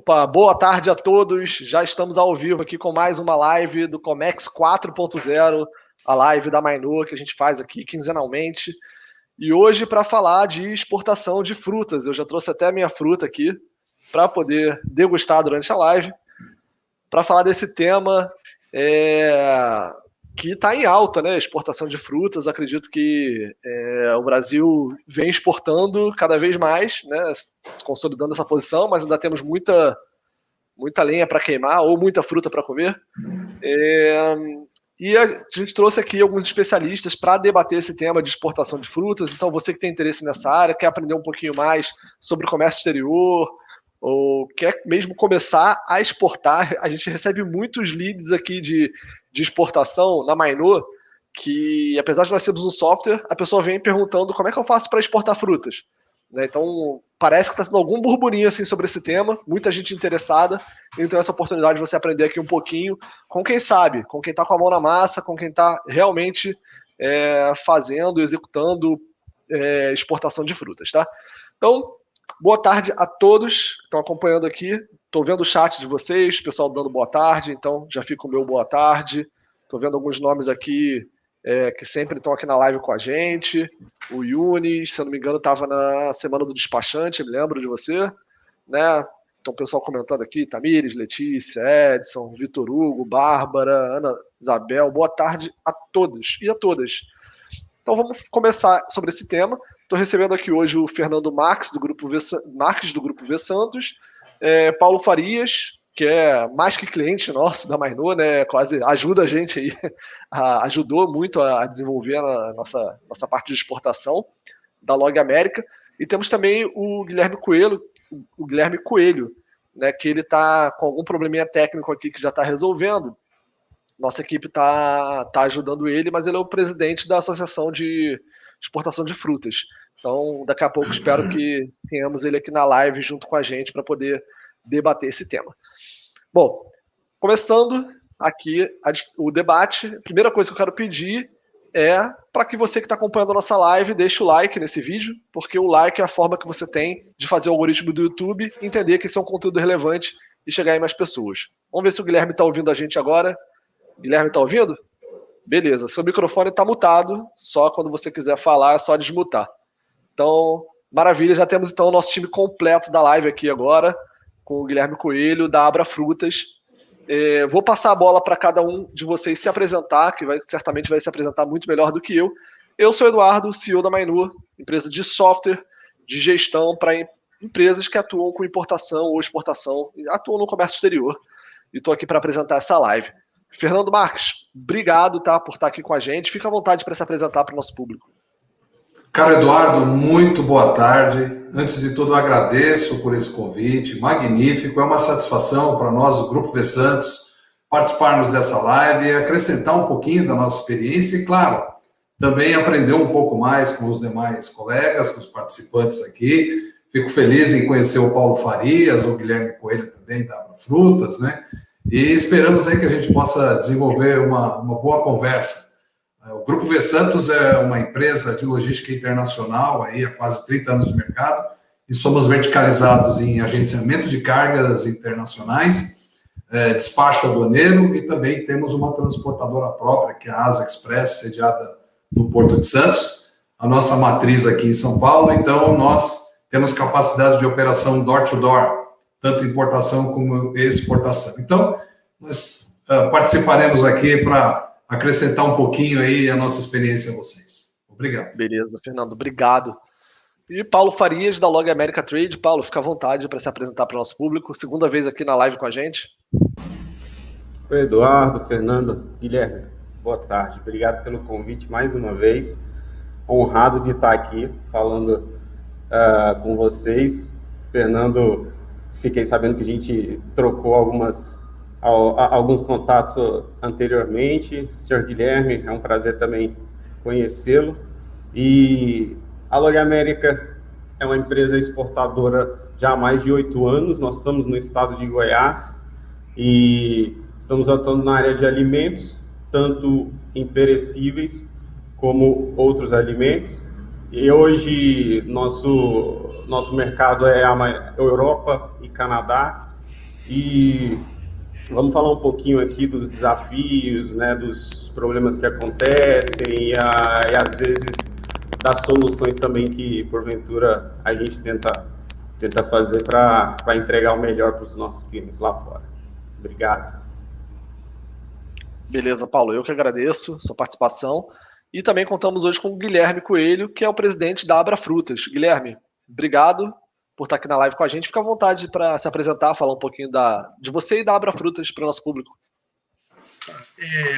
Opa, boa tarde a todos. Já estamos ao vivo aqui com mais uma live do Comex 4.0, a live da Mainô que a gente faz aqui quinzenalmente. E hoje para falar de exportação de frutas. Eu já trouxe até a minha fruta aqui para poder degustar durante a live. Para falar desse tema que está em alta, né? Exportação de frutas. Acredito que o Brasil vem exportando cada vez mais, né? Consolidando essa posição, mas ainda temos muita lenha para queimar ou muita fruta para comer. E a gente trouxe aqui alguns especialistas para debater esse tema de exportação de frutas. Então, você que tem interesse nessa área, quer aprender um pouquinho mais sobre comércio exterior, ou quer mesmo começar a exportar, a gente recebe muitos leads aqui de exportação na Mainô, que apesar de nós sermos um software, a pessoa vem perguntando como é que eu faço para exportar frutas. Então, parece que está tendo algum burburinho assim, sobre esse tema, muita gente interessada, então essa oportunidade de você aprender aqui um pouquinho com quem sabe, com quem está com a mão na massa, com quem está realmente fazendo, executando exportação de frutas, tá? Então, boa tarde a todos que estão acompanhando aqui. Estou vendo o chat de vocês, pessoal dando boa tarde, então já fica o meu boa tarde. Estou vendo alguns nomes aqui que sempre estão aqui na live com a gente. O Yunis, se eu não me engano, estava na Semana do Despachante, me lembro de você, né? Então, o pessoal comentando aqui, Tamires, Letícia, Edson, Vitor Hugo, Bárbara, Ana Isabel, boa tarde a todos e a todas. Então, vamos começar sobre esse tema. Estou recebendo aqui hoje o Fernando Marques, do Grupo V Santos, Paulo Farias, que é mais que cliente nosso da Mainô, né? Quase ajuda a gente aí, ajudou muito a desenvolver a nossa parte de exportação da Log América. E temos também o Guilherme Coelho, né? Que ele está com algum probleminha técnico aqui que já está resolvendo. Nossa equipe está ajudando ele, mas ele é o presidente da Associação de Exportação de Frutas. Então, daqui a pouco, espero que tenhamos ele aqui na live junto com a gente para poder debater esse tema. Bom, começando aqui o debate, a primeira coisa que eu quero pedir é para que você que está acompanhando a nossa live deixe o like nesse vídeo, porque o like é a forma que você tem de fazer o algoritmo do YouTube entender que isso é um conteúdo relevante e chegar em mais pessoas. Vamos ver se o Guilherme está ouvindo a gente agora. Guilherme, está ouvindo? Beleza, seu microfone está mutado, só quando você quiser falar é só desmutar. Então, maravilha, já temos então o nosso time completo da live aqui agora, com o Guilherme Coelho, da Abra Frutas. Vou passar a bola para cada um de vocês se apresentar, que certamente vai se apresentar muito melhor do que eu. Eu sou o Eduardo, CEO da Mainô, empresa de software de gestão para empresas que atuam com importação ou exportação, atuam no comércio exterior. E estou aqui para apresentar essa live. Fernando Marques, obrigado por estar aqui com a gente. Fica à vontade para se apresentar para o nosso público. Caro Eduardo, muito boa tarde. Antes de tudo, agradeço por esse convite, magnífico. É uma satisfação para nós do Grupo V Santos participarmos dessa live e acrescentar um pouquinho da nossa experiência e, claro, também aprender um pouco mais com os demais colegas, com os participantes aqui. Fico feliz em conhecer o Paulo Farias, o Guilherme Coelho também da Abra Frutas, né? E esperamos aí que a gente possa desenvolver uma boa conversa. O Grupo V Santos é uma empresa de logística internacional aí há quase 30 anos de mercado e somos verticalizados em agenciamento de cargas internacionais, despacho aduaneiro e também temos uma transportadora própria, que é a Asa Express, sediada no Porto de Santos, a nossa matriz aqui em São Paulo. Então, nós temos capacidade de operação door-to-door, tanto importação como exportação. Então, nós participaremos aqui para acrescentar um pouquinho aí a nossa experiência a vocês. Obrigado. Beleza, Fernando, obrigado. E Paulo Farias, da Log America Trade. Paulo, fica à vontade para se apresentar para o nosso público. Segunda vez aqui na live com a gente. Oi, Eduardo, Fernando, Guilherme, boa tarde. Obrigado pelo convite mais uma vez. Honrado de estar aqui falando com vocês. Fernando, fiquei sabendo que a gente trocou alguns contatos anteriormente. Senhor Guilherme, é um prazer também conhecê-lo. E a Log América é uma empresa exportadora já há mais de 8 anos. Nós estamos no estado de Goiás e estamos atuando na área de alimentos, tanto imperecíveis como outros alimentos. E hoje nosso mercado é a Europa e Canadá. E vamos falar um pouquinho aqui dos desafios, né, dos problemas que acontecem e às vezes das soluções também que, porventura, a gente tenta fazer para entregar o melhor para os nossos clientes lá fora. Obrigado. Beleza, Paulo, eu que agradeço sua participação. E também contamos hoje com o Guilherme Coelho, que é o presidente da Abra Frutas. Guilherme, obrigado por estar aqui na live com a gente. Fica à vontade para se apresentar, falar um pouquinho de você e da Abra Frutas para o nosso público.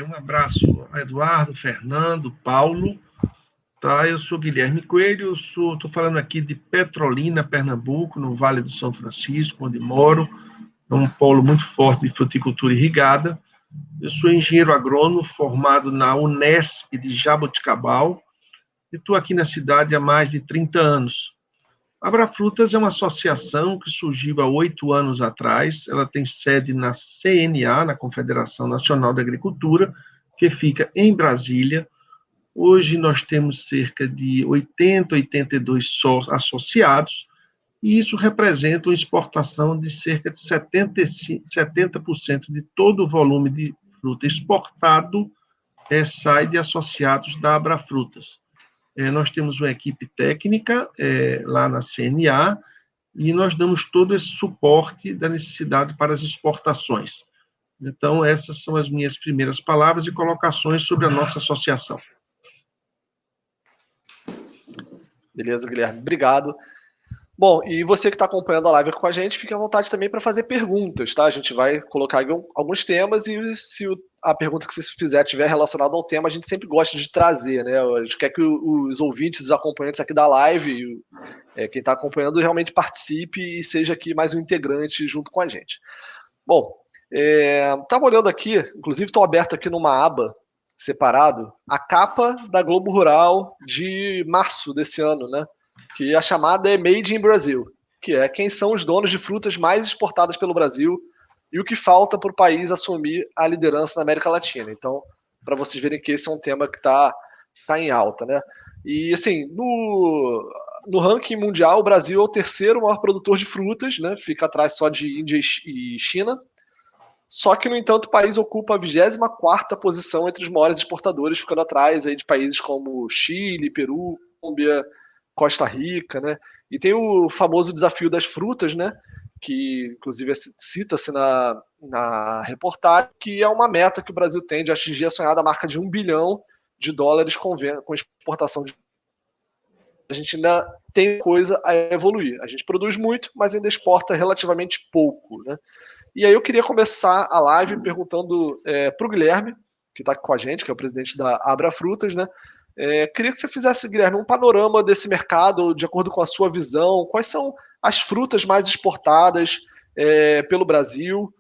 Um abraço a Eduardo, Fernando, Paulo. Tá, eu sou Guilherme Coelho, estou falando aqui de Petrolina, Pernambuco, no Vale do São Francisco, onde moro. É um polo muito forte de fruticultura irrigada. Eu sou engenheiro agrônomo formado na Unesp de Jaboticabal e estou aqui na cidade há mais de 30 anos. A Abra Frutas é uma associação que surgiu há 8 anos atrás. Ela tem sede na CNA, na Confederação Nacional da Agricultura, que fica em Brasília. Hoje nós temos cerca de 82 associados, e isso representa uma exportação de cerca de 70% de todo o volume de fruta exportado sai de associados da Abra Frutas. Nós temos uma equipe técnica lá na CNA, e nós damos todo esse suporte da necessidade para as exportações. Então, essas são as minhas primeiras palavras e colocações sobre a nossa associação. Beleza, Guilherme, obrigado. Bom, e você que está acompanhando a live com a gente, fique à vontade também para fazer perguntas, tá? A gente vai colocar alguns temas e se a pergunta que você fizer estiver relacionada ao tema, a gente sempre gosta de trazer, né? A gente quer que os ouvintes, os acompanhantes aqui da live, quem está acompanhando, realmente participe e seja aqui mais um integrante junto com a gente. Bom, estava olhando aqui, inclusive estou aberto aqui numa aba separado, a capa da Globo Rural de março desse ano, né? Que a chamada é Made in Brazil, que é quem são os donos de frutas mais exportadas pelo Brasil e o que falta para o país assumir a liderança na América Latina. Então, para vocês verem que esse é um tema que está em alta, né? E, assim, no ranking mundial, o Brasil é o terceiro maior produtor de frutas, né? Fica atrás só de Índia e China. Só que, no entanto, o país ocupa a 24ª posição entre os maiores exportadores, ficando atrás aí de países como Chile, Peru, Colômbia, Costa Rica, né? E tem o famoso desafio das frutas, né? Que, inclusive, cita-se na reportagem, que é uma meta que o Brasil tem de atingir a sonhada marca de $1 bilhão com exportação de... A gente ainda tem coisa a evoluir. A gente produz muito, mas ainda exporta relativamente pouco, né? E aí eu queria começar a live perguntando para o Guilherme, que está com a gente, que é o presidente da Abra Frutas, né? Queria que você fizesse, Guilherme, um panorama desse mercado, de acordo com a sua visão. Quais são as frutas mais exportadas pelo Brasil?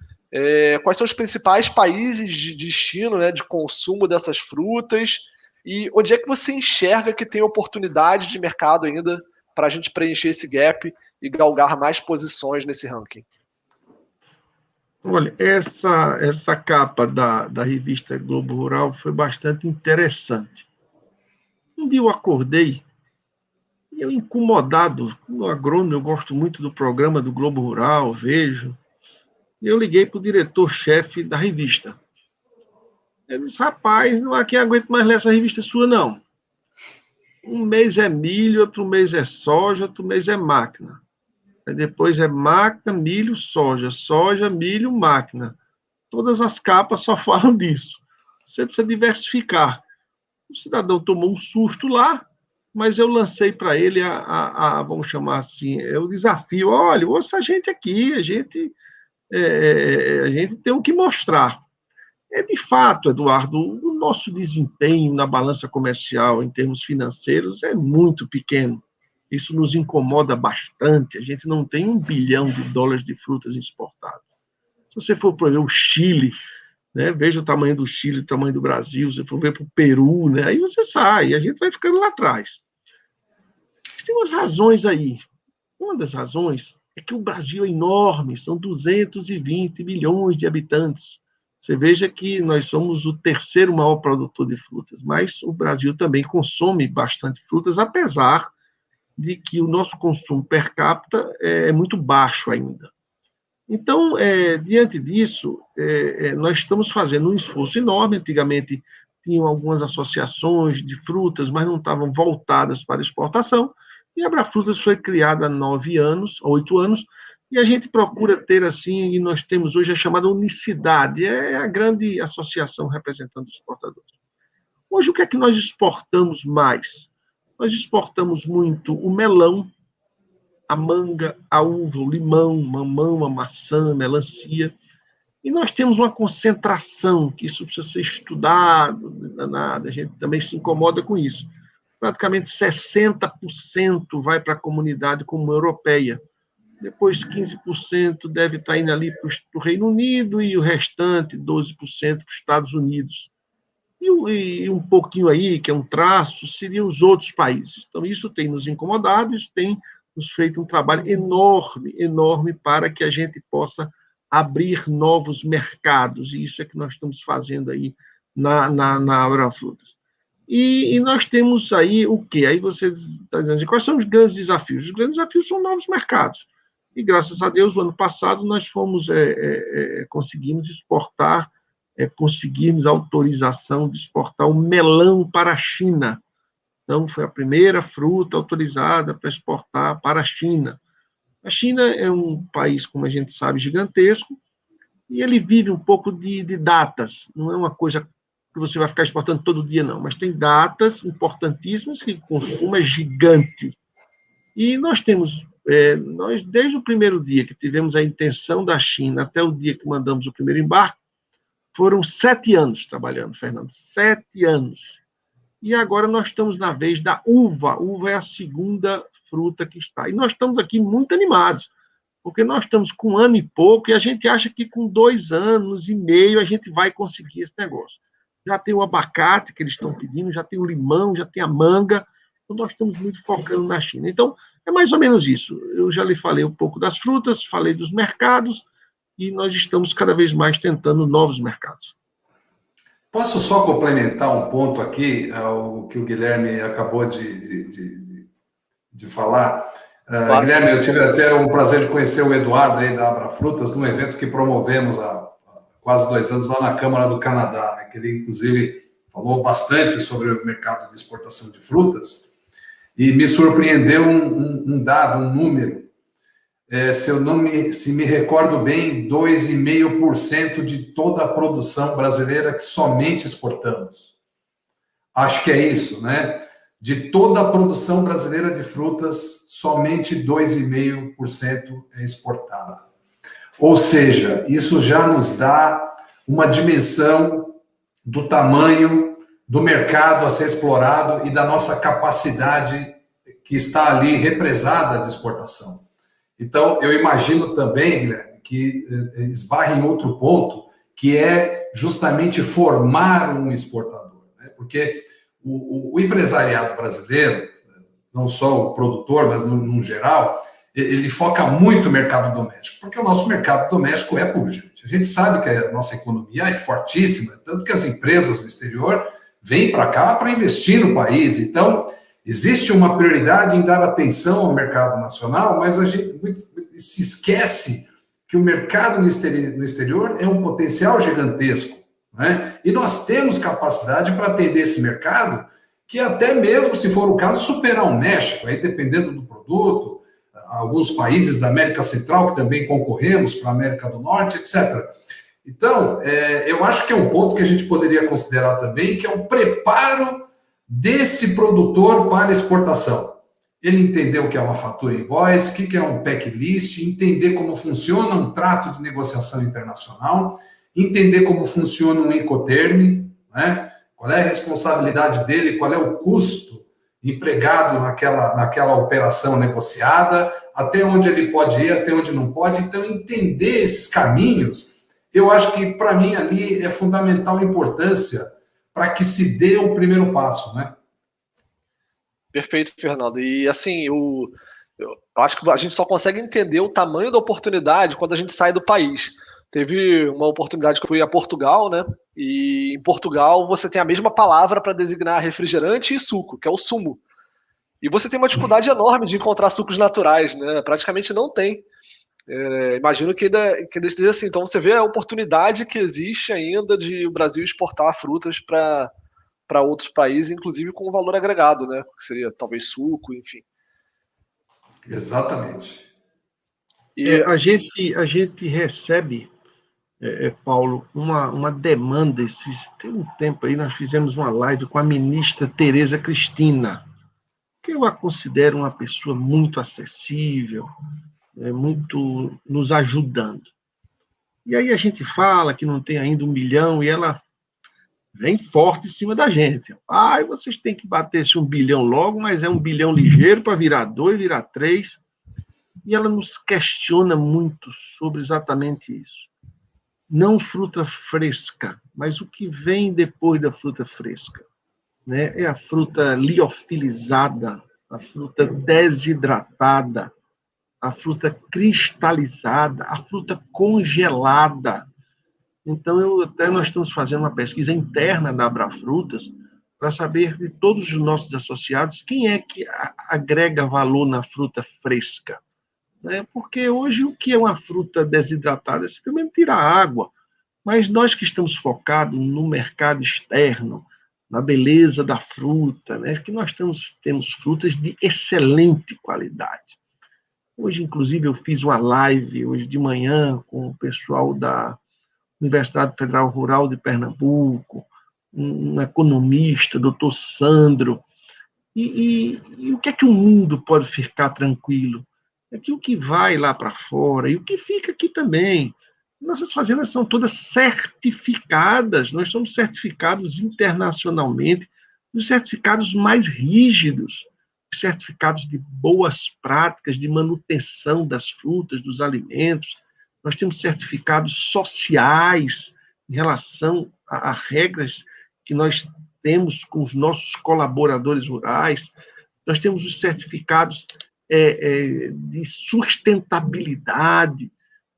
Quais são os principais países de destino, né, de consumo dessas frutas? E onde é que você enxerga que tem oportunidade de mercado ainda para a gente preencher esse gap e galgar mais posições nesse ranking? Olha, essa capa da revista Globo Rural foi bastante interessante. Um dia eu acordei, eu incomodado, como agrônomo, eu gosto muito do programa do Globo Rural, vejo, e eu liguei para o diretor-chefe da revista. Ele disse, rapaz, não há quem aguente mais ler essa revista sua, não. Um mês é milho, outro mês é soja, outro mês é máquina. Aí depois é máquina, milho, soja, milho, máquina. Todas as capas só falam disso. Você precisa diversificar. O cidadão tomou um susto lá, mas eu lancei para ele vamos chamar assim, o desafio. Olha, ouça a gente aqui, a gente tem o que mostrar. De fato, Eduardo, o nosso desempenho na balança comercial, em termos financeiros, é muito pequeno. Isso nos incomoda bastante. A gente não tem $1 bilhão de frutas exportadas. Se você for para ver o Chile, né, veja o tamanho do Chile, o tamanho do Brasil, se você for ver para o Peru, né, aí você sai, a gente vai ficando lá atrás. Tem umas razões aí. Uma das razões é que o Brasil é enorme, são 220 milhões de habitantes. Você veja que nós somos o terceiro maior produtor de frutas, mas o Brasil também consome bastante frutas, apesar de que o nosso consumo per capita é muito baixo ainda. Então, diante disso, nós estamos fazendo um esforço enorme. Antigamente, tinham algumas associações de frutas, mas não estavam voltadas para exportação, e a Abrafrutas foi criada há 9 anos, 8 anos, e a gente procura ter, assim, e nós temos hoje a chamada unicidade, é a grande associação representando os exportadores. Hoje, o que é que nós exportamos mais? Nós exportamos muito o melão, a manga, a uva, o limão, mamão, a maçã, a melancia. E nós temos uma concentração, que isso precisa ser estudado, danado, a gente também se incomoda com isso. Praticamente 60% vai para a comunidade comum europeia. Depois 15% deve estar indo ali para o Reino Unido e o restante, 12%, para os Estados Unidos. E um pouquinho aí, que é um traço, seriam os outros países. Então, isso tem nos incomodado, isso tem nos feito um trabalho enorme, enorme, para que a gente possa abrir novos mercados, e isso é que nós estamos fazendo aí na Abrafrutas. E nós temos aí o quê? Aí você está dizendo assim, quais são os grandes desafios? Os grandes desafios são novos mercados. E, graças a Deus, no ano passado, nós conseguimos exportar, conseguimos autorização de exportar o melão para a China. Então, foi a primeira fruta autorizada para exportar para a China. A China é um país, como a gente sabe, gigantesco, e ele vive um pouco de datas. Não é uma coisa que você vai ficar exportando todo dia, não, mas tem datas importantíssimas que o consumo é gigante. E nós temos, desde o primeiro dia que tivemos a intenção da China até o dia que mandamos o primeiro embarque, foram 7 anos trabalhando, Fernando, 7 anos. E agora nós estamos na vez da uva. A uva é a segunda fruta que está. E nós estamos aqui muito animados, porque nós estamos com 1 ano e pouco, e a gente acha que com 2 anos e meio a gente vai conseguir esse negócio. Já tem o abacate que eles estão pedindo, já tem o limão, já tem a manga, então nós estamos muito focando na China. Então, é mais ou menos isso. Eu já lhe falei um pouco das frutas, falei dos mercados, e nós estamos cada vez mais tentando novos mercados. Posso só complementar um ponto aqui, o que o Guilherme acabou de falar? Claro. Guilherme, eu tive até o prazer de conhecer o Eduardo aí da Abrafrutas num evento que promovemos há quase 2 anos lá na Câmara do Canadá, né, que ele, inclusive, falou bastante sobre o mercado de exportação de frutas, e me surpreendeu um dado, um número. Se me recordo bem, 2,5% de toda a produção brasileira que somente exportamos. Acho que é isso, né? De toda a produção brasileira de frutas, somente 2,5% é exportada. Ou seja, isso já nos dá uma dimensão do tamanho do mercado a ser explorado e da nossa capacidade que está ali represada de exportação. Então, eu imagino também, Guilherme, que esbarra em outro ponto, que é justamente formar um exportador, né? Porque o empresariado brasileiro, não só o produtor, mas no geral, ele foca muito no mercado doméstico, porque o nosso mercado doméstico é pujante. A gente sabe que a nossa economia é fortíssima, tanto que as empresas no exterior vêm para cá para investir no país. Então, existe uma prioridade em dar atenção ao mercado nacional, mas a gente se esquece que o mercado no exterior é um potencial gigantesco, né? E nós temos capacidade para atender esse mercado, que até mesmo, se for o caso, superar o México, aí dependendo do produto, alguns países da América Central que também concorremos para a América do Norte, etc. Então, eu acho que é um ponto que a gente poderia considerar também, que é o preparo desse produtor para exportação. Ele entender o que é uma fatura invoice, o que é um pack list, entender como funciona um trato de negociação internacional, entender como funciona um Incoterm, né? Qual é a responsabilidade dele, qual é o custo empregado naquela operação negociada, até onde ele pode ir, até onde não pode. Então, entender esses caminhos, eu acho que, para mim, ali é fundamental a importância para que se dê o primeiro passo, né? Perfeito, Fernando. E, assim, eu acho que a gente só consegue entender o tamanho da oportunidade quando a gente sai do país. Teve uma oportunidade que eu fui a Portugal, né? E em Portugal você tem a mesma palavra para designar refrigerante e suco, que é o sumo. E você tem uma dificuldade enorme de encontrar sucos naturais, né? Praticamente não tem. Imagino que ainda esteja assim. Então você vê a oportunidade que existe ainda de o Brasil exportar frutas para outros países, inclusive com valor agregado, né? Que seria talvez suco, enfim. Exatamente. A gente recebe, Paulo, uma demanda. Tem um tempo aí, nós fizemos uma live com a ministra Tereza Cristina, que eu a considero uma pessoa muito acessível, muito nos ajudando. E aí a gente fala que não tem ainda 1 bilhão e ela vem forte em cima da gente. Vocês têm que bater esse 1 bilhão logo, mas é 1 bilhão ligeiro para virar 2, virar 3. E ela nos questiona muito sobre exatamente isso. Não fruta fresca, mas o que vem depois da fruta fresca, né? É a fruta liofilizada, a fruta desidratada, a fruta cristalizada, a fruta congelada. Então, nós estamos fazendo uma pesquisa interna da Abrafrutas para saber de todos os nossos associados quem é que agrega valor na fruta fresca. Né? Porque hoje o que é uma fruta desidratada é simplesmente tirar água. Mas nós que estamos focados no mercado externo, na beleza da fruta, né? Que nós temos frutas de excelente qualidade. Hoje, inclusive, eu fiz uma live hoje de manhã com o pessoal da Universidade Federal Rural de Pernambuco, um economista, doutor Sandro. E o que é que o mundo pode ficar tranquilo? É que o que vai lá para fora e o que fica aqui também. Nossas fazendas são todas certificadas, nós somos certificados internacionalmente, os certificados mais rígidos, os certificados de boas práticas de manutenção das frutas, dos alimentos. Nós temos certificados sociais em relação a regras que nós temos com os nossos colaboradores rurais. Nós temos os certificados de sustentabilidade.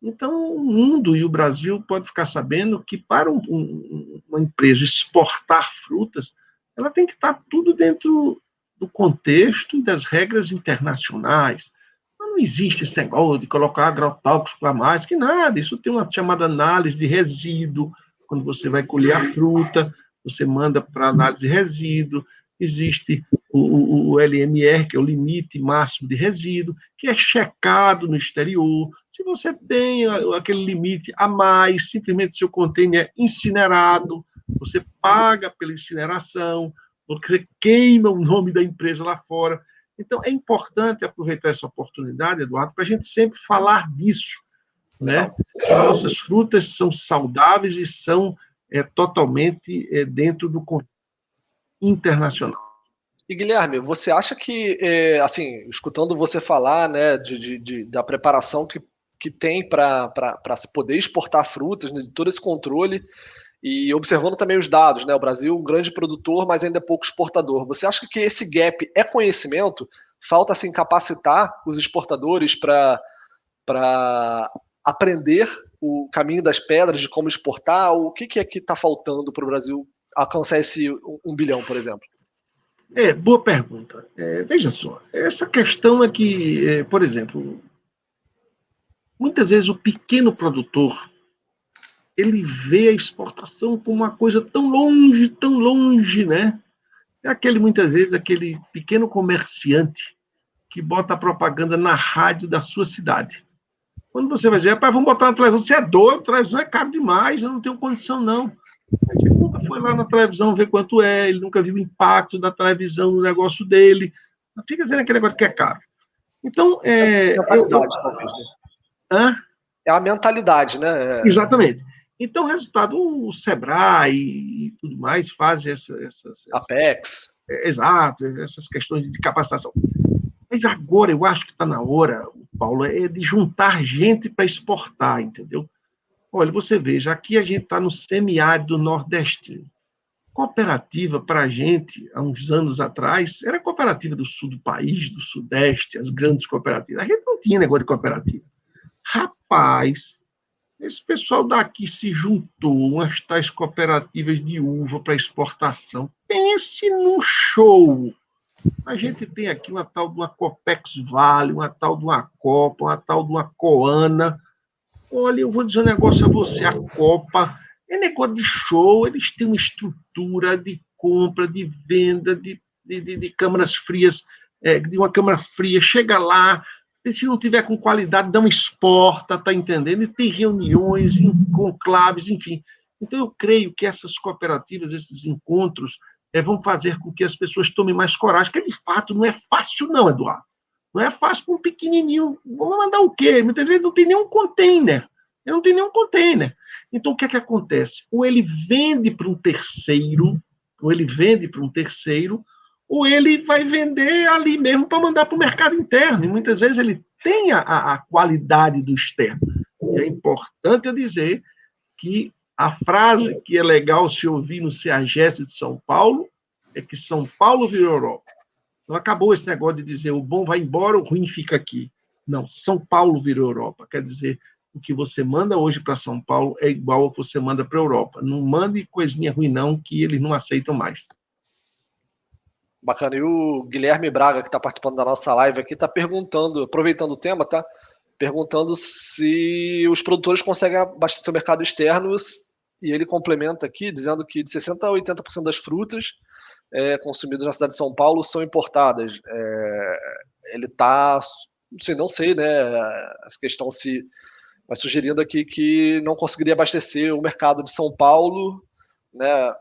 Então, o mundo e o Brasil pode ficar sabendo que para uma empresa exportar frutas, ela tem que estar tudo dentro do contexto e das regras internacionais. Não existe esse negócio de colocar agrotóxico a mais, que nada. Isso tem uma chamada análise de resíduo. Quando você vai colher a fruta, você manda para análise de resíduo. Existe o LMR, que é o limite máximo de resíduo, que é checado no exterior. Se você tem aquele limite a mais, simplesmente seu container é incinerado, você paga pela incineração, você queima o nome da empresa lá fora. Então, é importante aproveitar essa oportunidade, Eduardo, para a gente sempre falar disso. Né? Nossas frutas são saudáveis e são totalmente dentro do contexto internacional. E, Guilherme, você acha que, assim, escutando você falar, né, da preparação que tem para se poder exportar frutas, né, de todo esse controle, e observando também os dados, né, o Brasil é um grande produtor, mas ainda é pouco exportador. Você acha que esse gap é conhecimento? Falta, assim, capacitar os exportadores para aprender o caminho das pedras, de como exportar? O que é que está faltando para o Brasil alcançar esse 1 bilhão, por exemplo? Boa pergunta. Veja só, essa questão é que, por exemplo, muitas vezes o pequeno produtor, ele vê a exportação como uma coisa tão longe, né? Muitas vezes, aquele pequeno comerciante que bota a propaganda na rádio da sua cidade. Quando você vai dizer, rapaz, vamos botar na televisão, você é doido, a televisão é caro demais, eu não tenho condição, não. Ele nunca foi lá na televisão ver quanto é, ele nunca viu o impacto da televisão no negócio dele. Não fica dizendo aquele negócio que é caro. Então, é a mentalidade, né? Exatamente. Então, o resultado, o Sebrae e tudo mais fazem essas Apex. Exato, essas questões de capacitação. Mas agora eu acho que está na hora, Paulo, de juntar gente para exportar, entendeu? Olha, você veja, aqui a gente está no semiárido nordestino. Cooperativa, para a gente, há uns anos atrás, era cooperativa do sul do país, do sudeste, as grandes cooperativas. A gente não tinha negócio de cooperativa. Rapaz, esse pessoal daqui se juntou, umas tais cooperativas de uva para exportação. Pense num show. A gente tem aqui uma tal de uma Copex Vale, uma tal de uma Copa, uma tal de uma Coana. Olha, eu vou dizer um negócio a você, a Copa é negócio de show, eles têm uma estrutura de compra, de venda, de câmaras frias, de uma câmara fria, chega lá, se não tiver com qualidade, dá uma exporta, tá entendendo? E tem reuniões, conclaves, enfim. Então, eu creio que essas cooperativas, esses encontros, vão fazer com que as pessoas tomem mais coragem, que de fato não é fácil não, Eduardo. Não é fácil para um pequenininho. Vamos mandar o quê? Muitas vezes não tem nenhum container. Não tem nenhum container. Então, o que é que acontece? Ou ele vende para um terceiro, ou ele vai vender ali mesmo para mandar para o mercado interno. E muitas vezes ele tem a qualidade do externo. E é importante eu dizer que a frase que é legal se ouvir no CEAGESP de São Paulo é que São Paulo virou Europa. Não acabou esse negócio de dizer o bom vai embora, o ruim fica aqui. Não, São Paulo virou Europa. Quer dizer, o que você manda hoje para São Paulo é igual ao que você manda para a Europa. Não mande coisinha ruim não, que eles não aceitam mais. Bacana. E o Guilherme Braga, que está participando da nossa live aqui, está perguntando, aproveitando o tema, tá? Perguntando se os produtores conseguem abastecer o mercado externo, e ele complementa aqui, dizendo que de 60% a 80% das frutas consumidas na cidade de São Paulo são importadas. Ele está, não sei, né, essa questão se vai sugerindo aqui que não conseguiria abastecer o mercado de São Paulo, né?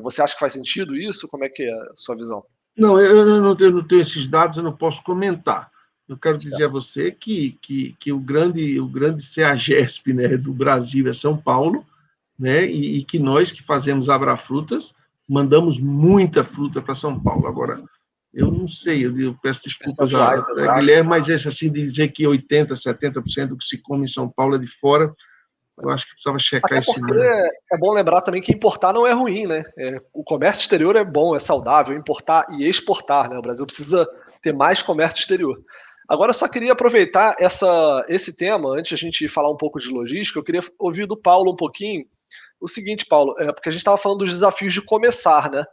Você acha que faz sentido isso? Como é que é a sua visão? Não, eu não tenho esses dados, eu não posso comentar. Eu quero dizer a você que o grande CEAGESP, né, do Brasil é São Paulo, né, e que nós que fazemos Abrafrutas mandamos muita fruta para São Paulo. Agora, eu não sei, eu peço desculpas a Guilherme, mas esse assim de dizer que 80%, 70% do que se come em São Paulo é de fora, eu acho que precisava checar esse número. É bom lembrar também que importar não é ruim, né? O comércio exterior é bom, é saudável, importar e exportar, né? O Brasil precisa ter mais comércio exterior. Agora, eu só queria aproveitar esse tema, antes de a gente falar um pouco de logística, eu queria ouvir do Paulo um pouquinho o seguinte, Paulo, porque a gente estava falando dos desafios de começar, né?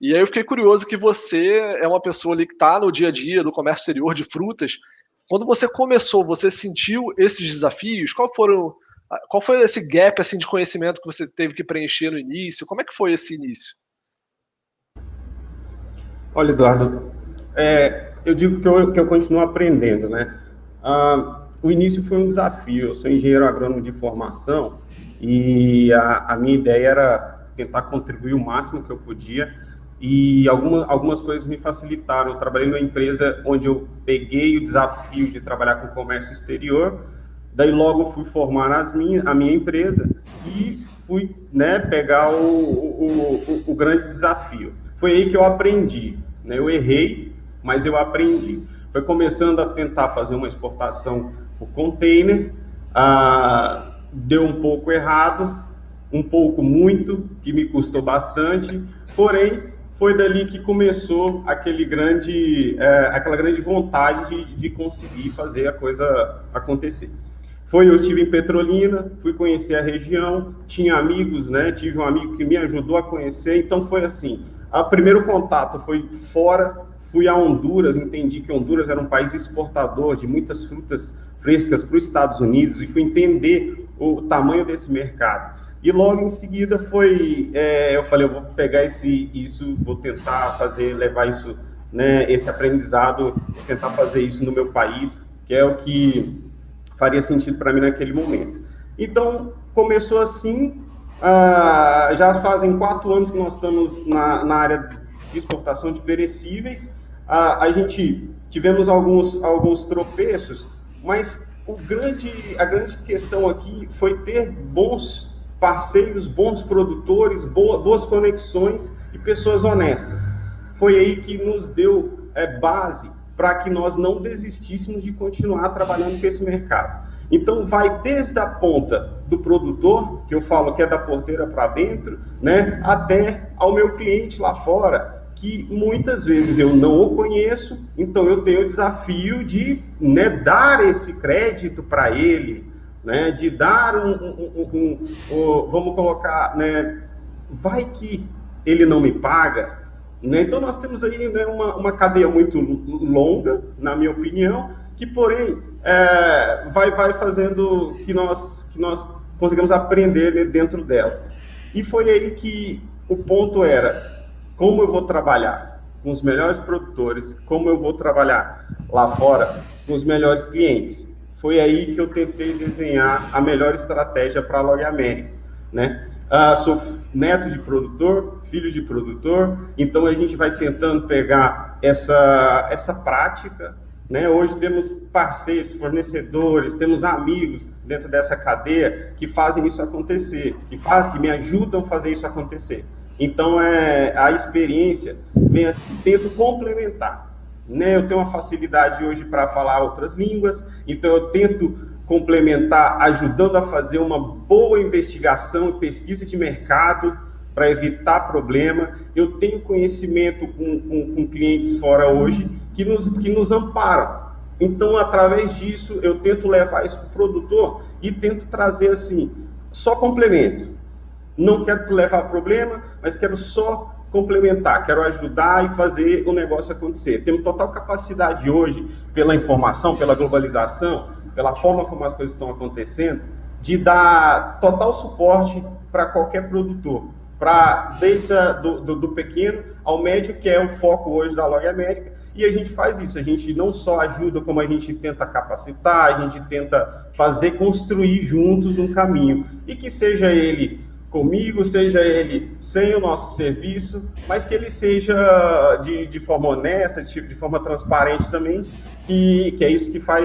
E aí eu fiquei curioso que você é uma pessoa ali que está no dia a dia do comércio exterior de frutas. Quando você começou, você sentiu esses desafios? Qual foi esse gap assim, de conhecimento que você teve que preencher no início? Como é que foi esse início? Olha, Eduardo, eu digo que eu continuo aprendendo, né? O início foi um desafio. Eu sou engenheiro agrônomo de formação e a minha ideia era tentar contribuir o máximo que eu podia e algumas coisas me facilitaram. Eu trabalhei numa empresa onde eu peguei o desafio de trabalhar com comércio exterior, daí logo fui formar a minha empresa e fui, né, pegar o grande desafio. Foi aí que eu aprendi, né? Eu errei, mas eu aprendi. Foi começando a tentar fazer uma exportação por container, deu um pouco errado, um pouco muito, que me custou bastante, porém foi dali que começou aquela grande vontade de conseguir fazer a coisa acontecer. Eu estive em Petrolina, fui conhecer a região, tinha amigos, né? Tive um amigo que me ajudou a conhecer, então foi assim, o primeiro contato foi fora, fui a Honduras, entendi que Honduras era um país exportador de muitas frutas frescas para os Estados Unidos e fui entender o tamanho desse mercado. E logo em seguida eu falei, eu vou pegar isso, vou tentar levar isso, né, esse aprendizado, vou tentar fazer isso no meu país, que é o que faria sentido para mim naquele momento. Então, começou assim, já fazem 4 anos que nós estamos na área de exportação de perecíveis. A gente tivemos alguns tropeços, mas a grande questão aqui foi ter bons parceiros, bons produtores, boas conexões e pessoas honestas. Foi aí que nos deu base para que nós não desistíssemos de continuar trabalhando com esse mercado. Então, vai desde a ponta do produtor, que eu falo que é da porteira para dentro, né, até ao meu cliente lá fora, que muitas vezes eu não o conheço, então eu tenho o desafio de, né, dar esse crédito para ele, né, de dar vamos colocar, né, vai que ele não me paga, né? Então, nós temos aí, né, uma cadeia muito longa, na minha opinião, que, porém, vai fazendo que nós conseguimos aprender, né, dentro dela. E foi aí que o ponto era, como eu vou trabalhar com os melhores produtores, como eu vou trabalhar lá fora com os melhores clientes. Foi aí que eu tentei desenhar a melhor estratégia para a Log América, né? Sou neto de produtor, filho de produtor, então a gente vai tentando pegar essa prática, né? Hoje temos parceiros, fornecedores, temos amigos dentro dessa cadeia que fazem isso acontecer, que me ajudam a fazer isso acontecer. Então, a experiência vem assim, tento complementar, né? Eu tenho uma facilidade hoje para falar outras línguas, então eu tento complementar ajudando a fazer uma boa investigação e pesquisa de mercado para evitar problema. Eu tenho conhecimento com clientes fora hoje que nos amparam. Então, através disso, eu tento levar isso para o produtor e tento trazer assim, só complemento. Não quero levar problema, mas quero só complementar, quero ajudar e fazer o negócio acontecer. Temos total capacidade hoje, pela informação, pela globalização, pela forma como as coisas estão acontecendo, de dar total suporte para qualquer produtor, desde do pequeno ao médio, que é o foco hoje da Log América, e a gente faz isso, a gente não só ajuda, como a gente tenta capacitar, a gente tenta construir juntos um caminho, e que seja ele comigo, seja ele sem o nosso serviço, mas que ele seja de forma honesta, de forma transparente também, que é isso que faz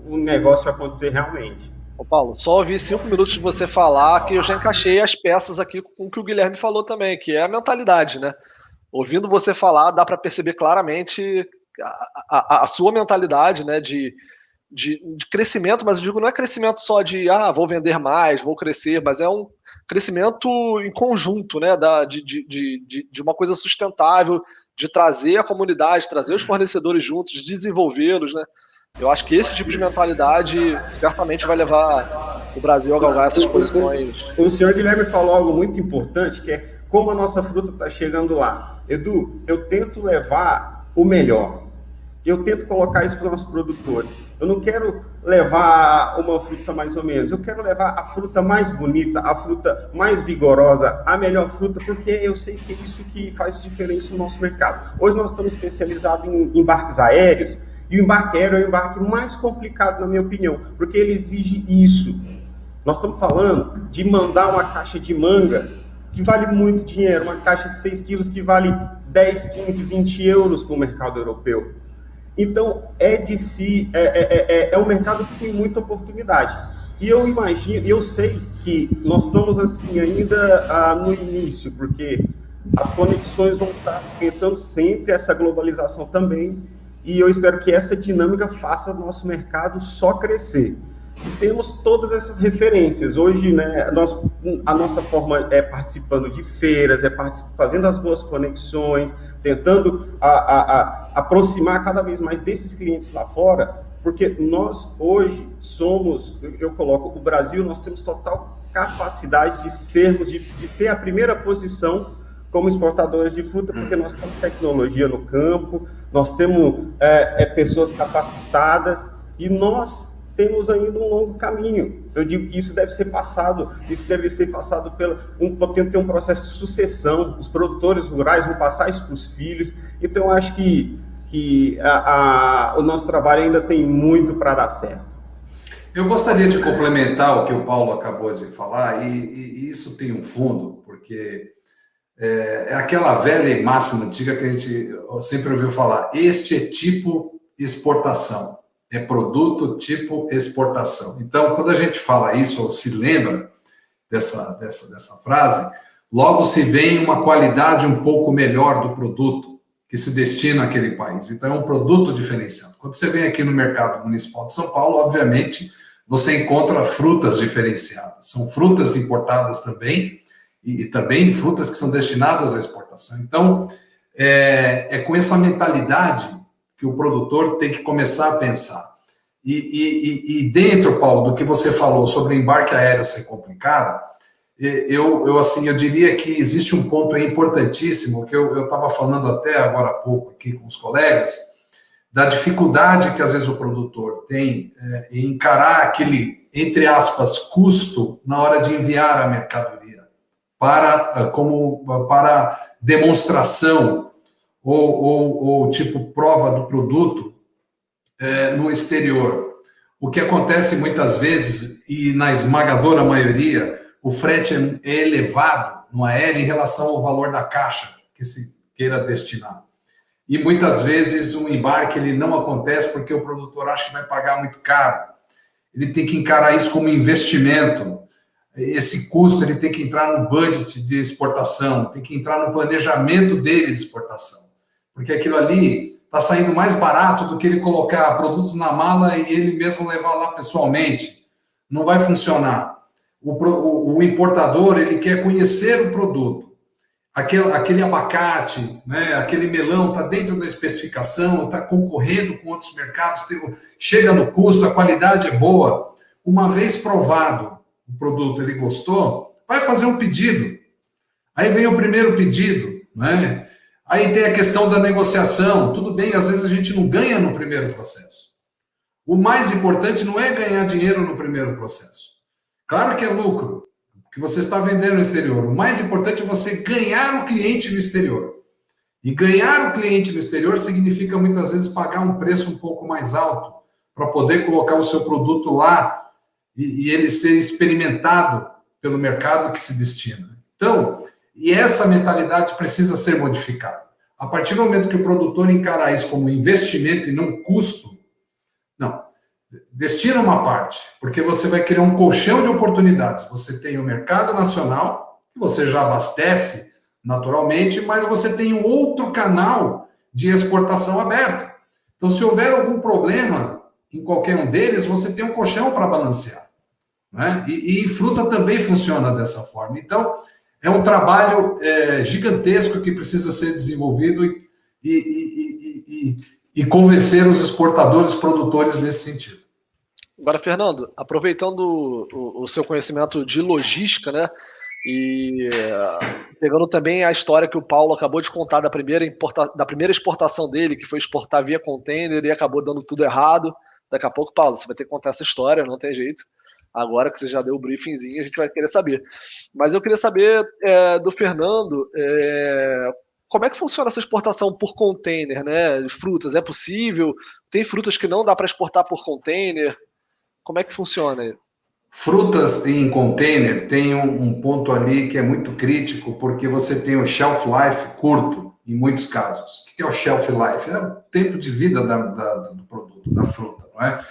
o negócio acontecer realmente. Ô Paulo, só ouvi 5 minutos de você falar que eu já encaixei as peças aqui com o que o Guilherme falou também, que é a mentalidade, né? Ouvindo você falar, dá para perceber claramente a sua mentalidade, né, de crescimento, mas eu digo, não é crescimento só de, vou vender mais, vou crescer, mas é um crescimento em conjunto, né, de uma coisa sustentável, de trazer a comunidade, trazer os fornecedores juntos, desenvolvê-los, né? Eu acho que esse tipo de mentalidade certamente vai levar o Brasil a galgar essas posições. O senhor Guilherme falou algo muito importante, que é como a nossa fruta está chegando lá. Edu, eu tento levar o melhor. Eu tento colocar isso para os nossos produtores. Eu não quero levar uma fruta mais ou menos. Eu quero levar a fruta mais bonita, a fruta mais vigorosa, a melhor fruta, porque eu sei que é isso que faz diferença no nosso mercado. Hoje nós estamos especializados em embarques aéreos, e o embarque aéreo é o embarque mais complicado, na minha opinião, porque ele exige isso. Nós estamos falando de mandar uma caixa de manga que vale muito dinheiro, uma caixa de 6 quilos que vale 10, 15, 20 euros para o mercado europeu. Então, é um mercado que tem muita oportunidade. E eu imagino, eu sei que nós estamos assim ainda no início, porque as conexões vão estar aumentando sempre, essa globalização também, e eu espero que essa dinâmica faça o nosso mercado só crescer. E temos todas essas referências. Hoje, né, a nossa forma é participando de feiras, fazendo as boas conexões, tentando aproximar cada vez mais desses clientes lá fora, porque nós hoje somos, eu coloco o Brasil, nós temos total capacidade de ter a primeira posição como exportadores de fruta, porque nós temos tecnologia no campo, nós temos pessoas capacitadas, e nós temos ainda um longo caminho. Eu digo que isso deve ser passado tem que ter um processo de sucessão, os produtores rurais vão passar isso para os filhos, então eu acho que o nosso trabalho ainda tem muito para dar certo. Eu gostaria de complementar o que o Paulo acabou de falar, e isso tem um fundo, porque é aquela velha máxima antiga que a gente sempre ouviu falar, este é tipo exportação. É produto tipo exportação. Então, quando a gente fala isso, ou se lembra dessa frase, logo se vê uma qualidade um pouco melhor do produto que se destina àquele país. Então, é um produto diferenciado. Quando você vem aqui no mercado municipal de São Paulo, obviamente, você encontra frutas diferenciadas. São frutas importadas também, e também frutas que são destinadas à exportação. Então, é com essa mentalidade que o produtor tem que começar a pensar. E dentro, Paulo, do que você falou sobre o embarque aéreo ser complicado, eu diria que existe um ponto importantíssimo, que eu estava falando até agora há pouco aqui com os colegas, da dificuldade que às vezes o produtor tem em encarar aquele, entre aspas, custo na hora de enviar a mercadoria para demonstração ou tipo prova do produto no exterior. O que acontece muitas vezes, e na esmagadora maioria, o frete é elevado no aéreo em relação ao valor da caixa que se queira destinar. E muitas vezes o embarque ele não acontece porque o produtor acha que vai pagar muito caro. Ele tem que encarar isso como investimento. Esse custo ele tem que entrar no budget de exportação, tem que entrar no planejamento dele de exportação. Porque aquilo ali está saindo mais barato do que ele colocar produtos na mala e ele mesmo levar lá pessoalmente. Não vai funcionar. O importador ele quer conhecer o produto. Aquele abacate, né, aquele melão está dentro da especificação, está concorrendo com outros mercados, chega no custo, a qualidade é boa. Uma vez provado o produto, ele gostou, vai fazer um pedido. Aí vem o primeiro pedido, né? Aí tem a questão da negociação. Tudo bem, às vezes a gente não ganha no primeiro processo. O mais importante não é ganhar dinheiro no primeiro processo. Claro que é lucro, que você está vendendo no exterior. O mais importante é você ganhar o cliente no exterior. E ganhar o cliente no exterior significa muitas vezes pagar um preço um pouco mais alto para poder colocar o seu produto lá e ele ser experimentado pelo mercado que se destina. Então, e essa mentalidade precisa ser modificada. A partir do momento que o produtor encarar isso como investimento e não custo, não. Destina uma parte, porque você vai criar um colchão de oportunidades. Você tem o mercado nacional, que você já abastece naturalmente, mas você tem um outro canal de exportação aberto. Então, se houver algum problema em qualquer um deles, você tem um colchão para balancear. Né? E fruta também funciona dessa forma. Então, é um trabalho gigantesco que precisa ser desenvolvido e convencer os exportadores, produtores nesse sentido. Agora, Fernando, aproveitando o seu conhecimento de logística, né, e pegando também a história que o Paulo acabou de contar da primeira exportação dele, que foi exportar via container e acabou dando tudo errado. Daqui a pouco, Paulo, você vai ter que contar essa história, não tem jeito. Agora que você já deu o briefingzinho, a gente vai querer saber. Mas eu queria saber do Fernando como é que funciona essa exportação por container, né? De frutas, é possível? Tem frutas que não dá para exportar por container? Como é que funciona? Frutas em container tem um ponto ali que é muito crítico, porque você tem o shelf life curto, em muitos casos. O que é o shelf life? É o tempo de vida do produto, da fruta, não é?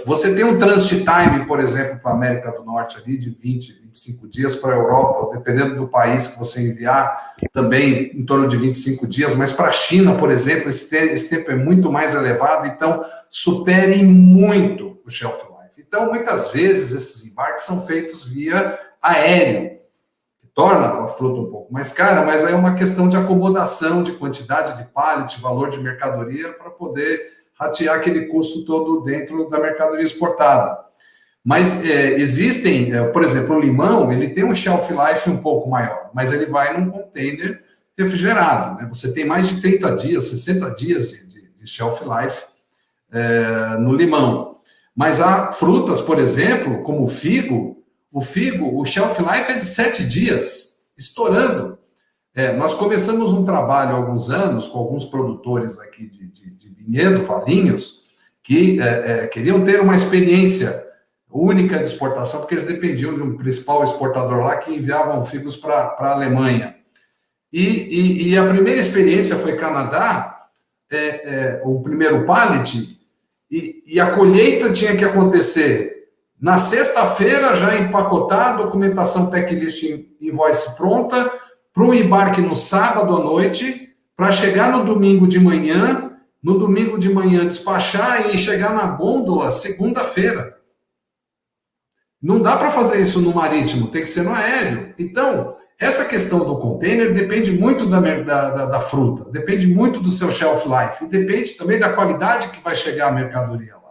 Você tem um transit time, por exemplo, para a América do Norte ali, de 20, 25 dias, para a Europa, dependendo do país que você enviar, também em torno de 25 dias, mas para a China, por exemplo, esse tempo é muito mais elevado, então supere muito o shelf life. Então, muitas vezes, esses embarques são feitos via aéreo, que torna a fruta um pouco mais cara, mas é uma questão de acomodação, de quantidade de pallet, valor de mercadoria, para poder ratear aquele custo todo dentro da mercadoria exportada. Mas existem, por exemplo, o limão, ele tem um shelf life um pouco maior, mas ele vai num container refrigerado, né? Você tem mais de 30 dias, 60 dias de shelf life no limão. Mas há frutas, por exemplo, como o figo, o shelf life é de 7 dias, estourando. Nós começamos um trabalho há alguns anos com alguns produtores aqui de vinhedo, valinhos, que queriam ter uma experiência única de exportação, porque eles dependiam de um principal exportador lá que enviavam figos para a Alemanha. E a primeira experiência foi Canadá, o primeiro pallet, e a colheita tinha que acontecer na sexta-feira, já empacotar, documentação checklist invoice pronta, para o embarque no sábado à noite, para chegar no domingo de manhã despachar e chegar na gôndola segunda-feira. Não dá para fazer isso no marítimo, tem que ser no aéreo. Então, essa questão do container depende muito da fruta, depende muito do seu shelf life, e depende também da qualidade que vai chegar a mercadoria lá.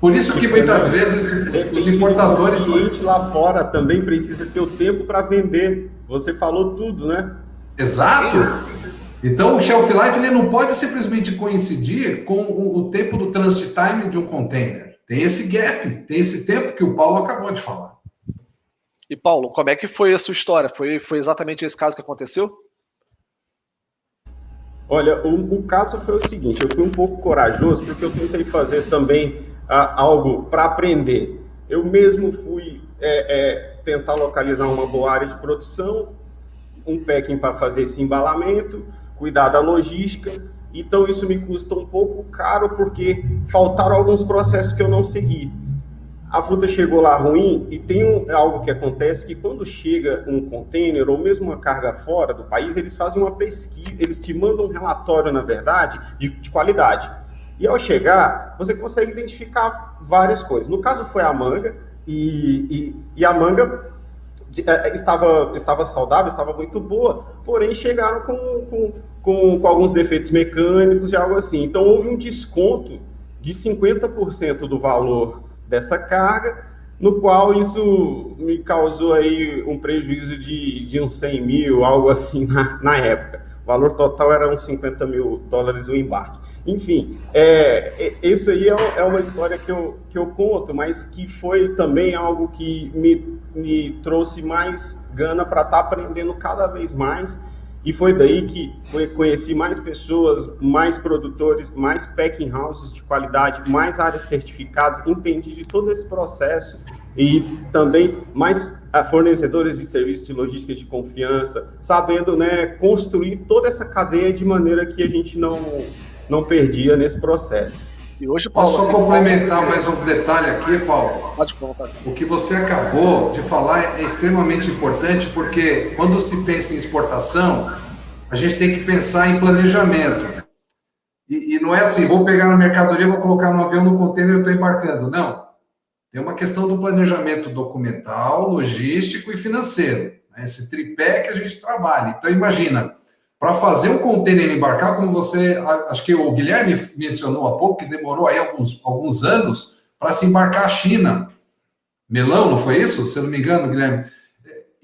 Por isso que muitas vezes os importadores... O cliente lá fora também precisa ter o tempo para vender. Você falou tudo, né? Exato. Então, o shelf life ele não pode simplesmente coincidir com o tempo do transit time de um container. Tem esse gap, tem esse tempo que o Paulo acabou de falar. E, Paulo, como é que foi a sua história? Foi exatamente esse caso que aconteceu? Olha, o caso foi o seguinte, eu fui um pouco corajoso porque eu tentei fazer também algo para aprender. Eu mesmo fui tentar localizar uma boa área de produção, um packing para fazer esse embalamento, cuidar da logística. Então isso me custa um pouco caro porque faltaram alguns processos que eu não segui. A fruta chegou lá ruim e tem algo que acontece que quando chega um container ou mesmo uma carga fora do país, eles fazem uma pesquisa, eles te mandam um relatório, na verdade, de qualidade. E ao chegar, você consegue identificar várias coisas. No caso foi a manga, e a manga estava saudável, estava muito boa, porém chegaram com alguns defeitos mecânicos e algo assim. Então houve um desconto de 50% do valor dessa carga, no qual isso me causou aí um prejuízo de uns 100 mil, algo assim na época. O valor total era uns $50 mil o embarque. Enfim, isso aí é uma história que eu conto, mas que foi também algo que me trouxe mais gana para estar aprendendo cada vez mais. E foi daí que conheci mais pessoas, mais produtores, mais packing houses de qualidade, mais áreas certificadas, entendi de todo esse processo e também mais fornecedores de serviços de logística de confiança, sabendo, né, construir toda essa cadeia de maneira que a gente não perdia nesse processo. E hoje, Paulo, posso só complementar mais um detalhe aqui, Paulo? Pode colocar. O que você acabou de falar é extremamente importante, porque quando se pensa em exportação, a gente tem que pensar em planejamento. E não é assim, vou pegar na mercadoria, vou colocar no avião, no container e estou embarcando. Não. Tem uma questão do planejamento documental, logístico e financeiro. Esse tripé que a gente trabalha. Então, imagina, para fazer um container embarcar, como você, acho que o Guilherme mencionou há pouco, que demorou aí alguns anos para se embarcar a China. Melão, não foi isso? Se eu não me engano, Guilherme.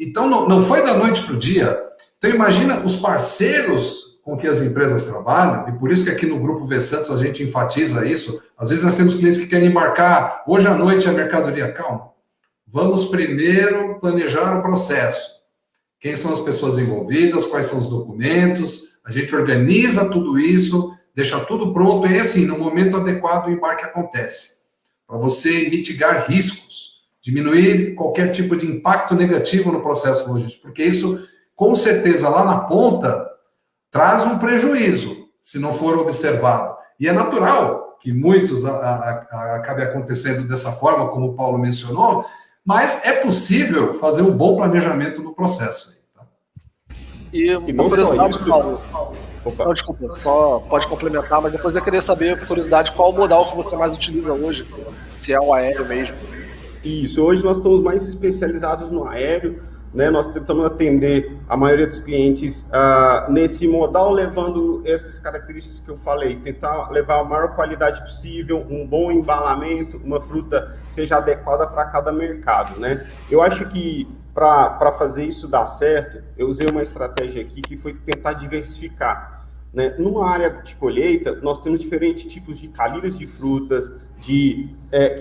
Então, não foi da noite para o dia. Então, imagina os parceiros com que as empresas trabalham, e por isso que aqui no Grupo V Santos a gente enfatiza isso. Às vezes nós temos clientes que querem embarcar hoje à noite a mercadoria. Calma, vamos primeiro planejar o processo. Quem são as pessoas envolvidas, quais são os documentos, a gente organiza tudo isso, deixa tudo pronto, e assim, no momento adequado o embarque acontece. Para você mitigar riscos, diminuir qualquer tipo de impacto negativo no processo logístico, porque isso, com certeza, lá na ponta, traz um prejuízo, se não for observado. E é natural que muitos acabe acontecendo dessa forma, como o Paulo mencionou, mas é possível fazer um bom planejamento no processo. Tá? E não só isso, Paulo. Não, desculpa, só pode complementar, mas depois eu queria saber, por curiosidade, qual o modal que você mais utiliza hoje, se é o aéreo mesmo. Isso, hoje nós estamos mais especializados no aéreo, né? Nós tentamos atender a maioria dos clientes nesse modal, levando essas características que eu falei, tentar levar a maior qualidade possível, um bom embalamento, uma fruta que seja adequada para cada mercado, né? Eu acho que para fazer isso dar certo, eu usei uma estratégia aqui que foi tentar diversificar, né? Numa área de colheita, nós temos diferentes tipos de calibres de frutas, que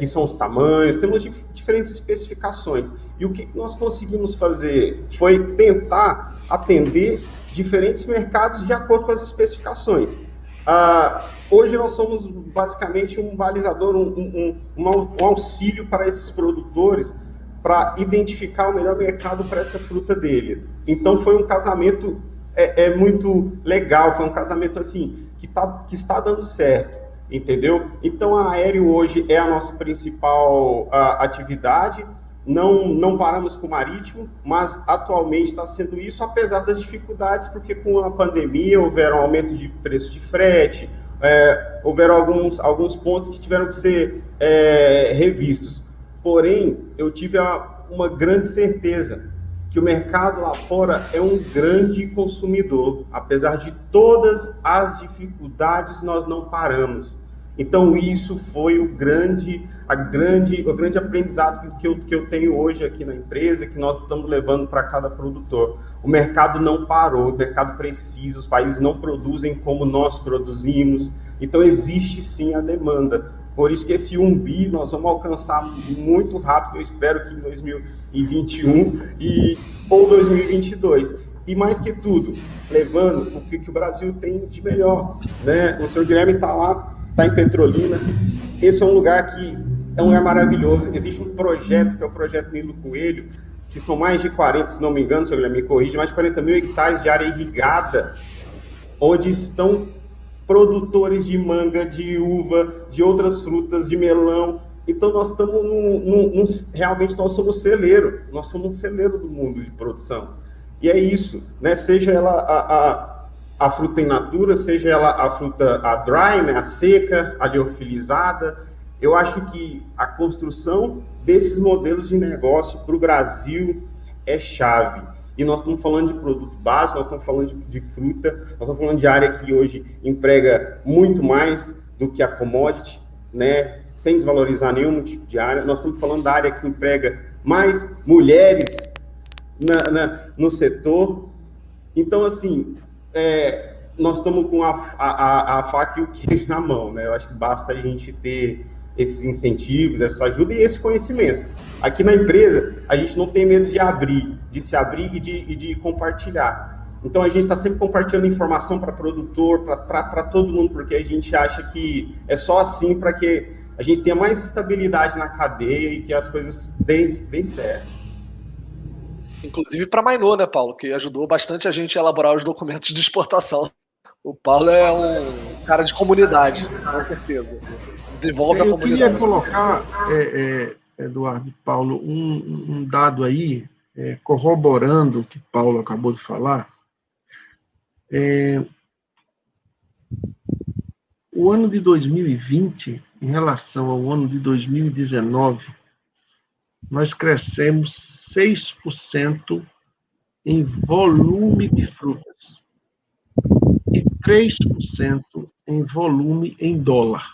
são os tamanhos, temos diferentes especificações. E o que nós conseguimos fazer foi tentar atender diferentes mercados de acordo com as especificações. Hoje nós somos basicamente um balizador, um auxílio para esses produtores para identificar o melhor mercado para essa fruta dele. Então foi um casamento muito legal, foi um casamento assim que está dando certo. Entendeu? Então, a aéreo hoje é a nossa principal atividade, não paramos com o marítimo, mas atualmente está sendo isso, apesar das dificuldades, porque com a pandemia houveram aumento de preço de frete, houveram alguns pontos que tiveram que ser revistos. Porém, eu tive uma grande certeza que o mercado lá fora é um grande consumidor. Apesar de todas as dificuldades, nós não paramos. Então, isso foi o grande aprendizado que eu tenho hoje aqui na empresa, que nós estamos levando para cada produtor. O mercado não parou, o mercado precisa, os países não produzem como nós produzimos, então existe sim a demanda. Por isso que esse 1 bi nós vamos alcançar muito rápido, eu espero que em 2021 ou 2022. E mais que tudo, levando o que o Brasil tem de melhor, né? O senhor Guilherme está lá, está em Petrolina. Esse é um lugar que é um lugar maravilhoso. Existe um projeto, que é o projeto Nilo Coelho, que são mais de 40, se não me engano, senhor Guilherme me corrige, mais de 40 mil hectares de área irrigada, onde estão produtores de manga, de uva, de outras frutas, de melão. Então, nós estamos realmente, nós somos celeiro. Nós somos um celeiro do mundo de produção. E é isso, né? Seja ela a fruta in natura, seja ela a fruta a dry, né? A seca, a liofilizada. Eu acho que a construção desses modelos de negócio para o Brasil é chave. E nós estamos falando de produto básico, nós estamos falando de fruta, nós estamos falando de área que hoje emprega muito mais do que a commodity, né? Sem desvalorizar nenhum tipo de área. Nós estamos falando da área que emprega mais mulheres no setor. Então, assim, nós estamos com a faca e o queijo na mão, né? Eu acho que basta a gente ter esses incentivos, essa ajuda e esse conhecimento. Aqui na empresa, a gente não tem medo de se abrir e de compartilhar. Então, a gente está sempre compartilhando informação para produtor, para todo mundo, porque a gente acha que é só assim para que a gente tenha mais estabilidade na cadeia e que as coisas deem certo. Inclusive para a Mainô, né, Paulo, que ajudou bastante a gente a elaborar os documentos de exportação. O Paulo é um cara de comunidade, com certeza. Desenvolve a comunidade. Eu queria colocar, Eduardo e Paulo, um dado aí, corroborando o que Paulo acabou de falar. O ano de 2020, em relação ao ano de 2019, nós crescemos 6% em volume de frutas e 3% em volume em dólar.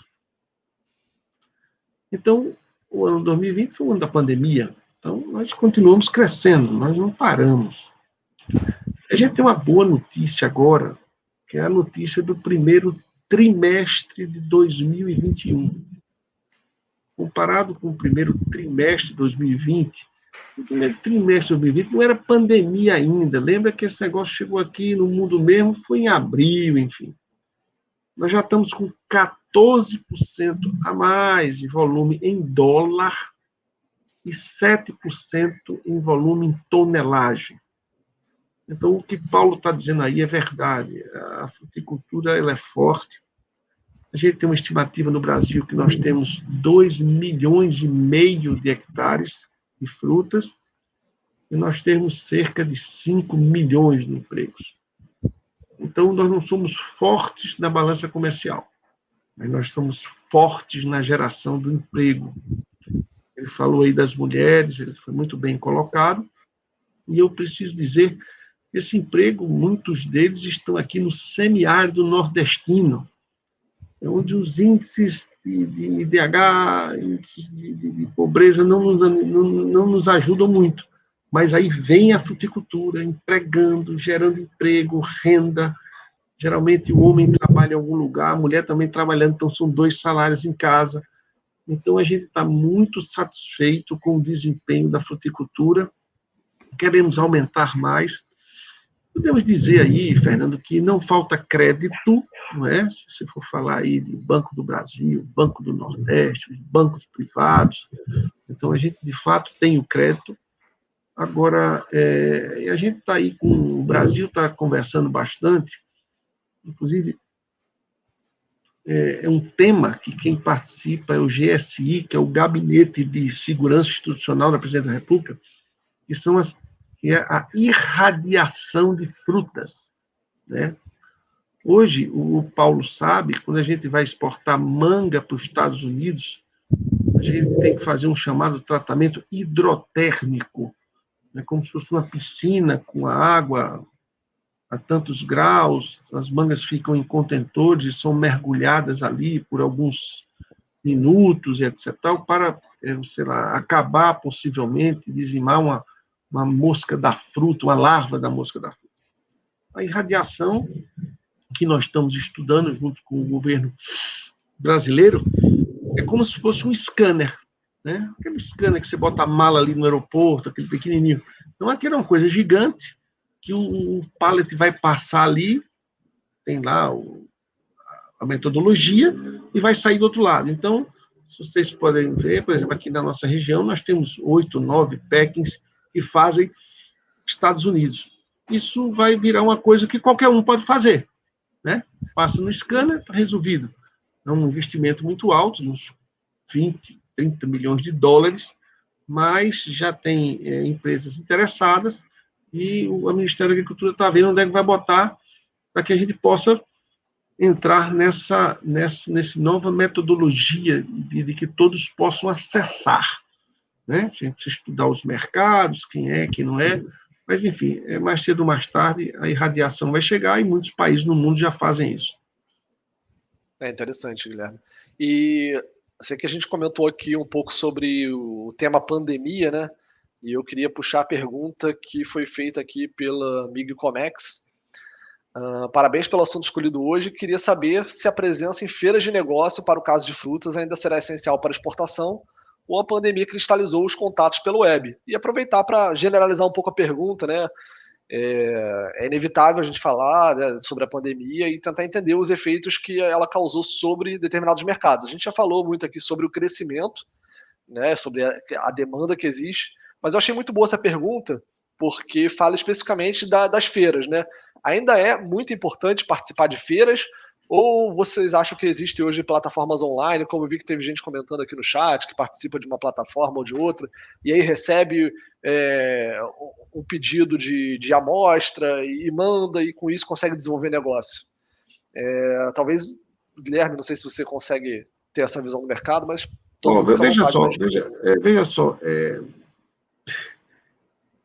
Então, o ano 2020 foi o ano da pandemia. Então, nós continuamos crescendo, nós não paramos. A gente tem uma boa notícia agora, que é a notícia do primeiro trimestre de 2021. Comparado com o primeiro trimestre de 2020, o primeiro trimestre de 2020 não era pandemia ainda. Lembra que esse negócio chegou aqui no mundo mesmo, foi em abril, enfim. Nós já estamos com 14% a mais de volume em dólar e 7% em volume em tonelagem. Então, o que Paulo está dizendo aí é verdade. A fruticultura ela é forte. A gente tem uma estimativa no Brasil que nós temos 2,5 milhões de hectares de frutas e nós temos cerca de 5 milhões de empregos. Então, nós não somos fortes na balança comercial, mas nós somos fortes na geração do emprego. Ele falou aí das mulheres, ele foi muito bem colocado, e eu preciso dizer que esse emprego, muitos deles estão aqui no semiárido nordestino, onde os índices de IDH, índices de pobreza não nos ajudam muito. Mas aí vem a fruticultura empregando, gerando emprego, renda. Geralmente o homem trabalha em algum lugar, a mulher também trabalhando, então são 2 salários em casa. Então a gente está muito satisfeito com o desempenho da fruticultura, queremos aumentar mais. Podemos dizer aí, Fernando, que não falta crédito, não é? Se você for falar aí de Banco do Brasil, Banco do Nordeste, os bancos privados, então a gente de fato tem o crédito. Agora, a gente está aí o Brasil está conversando bastante, inclusive é um tema que quem participa é o GSI, que é o Gabinete de Segurança Institucional da Presidência da República, que é a irradiação de frutas, né? Hoje, o Paulo sabe, quando a gente vai exportar manga para os Estados Unidos, a gente tem que fazer um chamado tratamento hidrotérmico, né, como se fosse uma piscina com a água a tantos graus, as mangas ficam em contentores e são mergulhadas ali por alguns minutos, etc., para, sei lá, acabar possivelmente, dizimar uma mosca da fruta, uma larva da mosca da fruta. A irradiação, que nós estamos estudando junto com o governo brasileiro, é como se fosse um scanner, né? Aquele scanner que você bota a mala ali no aeroporto, aquele pequenininho. Então, aquilo é uma coisa gigante, que o pallet vai passar ali, tem lá a metodologia, e vai sair do outro lado. Então, se vocês podem ver, por exemplo, aqui na nossa região, nós temos 8, 9 packings que fazem Estados Unidos. Isso vai virar uma coisa que qualquer um pode fazer, né? Passa no scanner, está resolvido. É um investimento muito alto, uns 20, 30 milhões de dólares, mas já tem empresas interessadas e o Ministério da Agricultura está vendo onde é que vai botar para que a gente possa entrar nessa nova metodologia de que todos possam acessar, né? A gente precisa estudar os mercados, quem é, quem não é, mas, enfim, mais cedo ou mais tarde a irradiação vai chegar e muitos países no mundo já fazem isso. É interessante, Guilherme. E sei que a gente comentou aqui um pouco sobre o tema pandemia, né? E eu queria puxar a pergunta que foi feita aqui pela Mig Comex. Parabéns pelo assunto escolhido hoje. Queria saber se a presença em feiras de negócio para o caso de frutas ainda será essencial para a exportação ou a pandemia cristalizou os contatos pelo web. E aproveitar para generalizar um pouco a pergunta, né? É inevitável a gente falar, né, sobre a pandemia e tentar entender os efeitos que ela causou sobre determinados mercados. A gente já falou muito aqui sobre o crescimento, né, sobre a demanda que existe, mas eu achei muito boa essa pergunta, porque fala especificamente das feiras, né? Ainda é muito importante participar de feiras, ou vocês acham que existe hoje plataformas online, como eu vi que teve gente comentando aqui no chat, que participa de uma plataforma ou de outra, e aí recebe um pedido de amostra e manda, e com isso consegue desenvolver negócio? Talvez, Guilherme, não sei se você consegue ter essa visão do mercado, mas todo mundo fica à vontade. Veja só,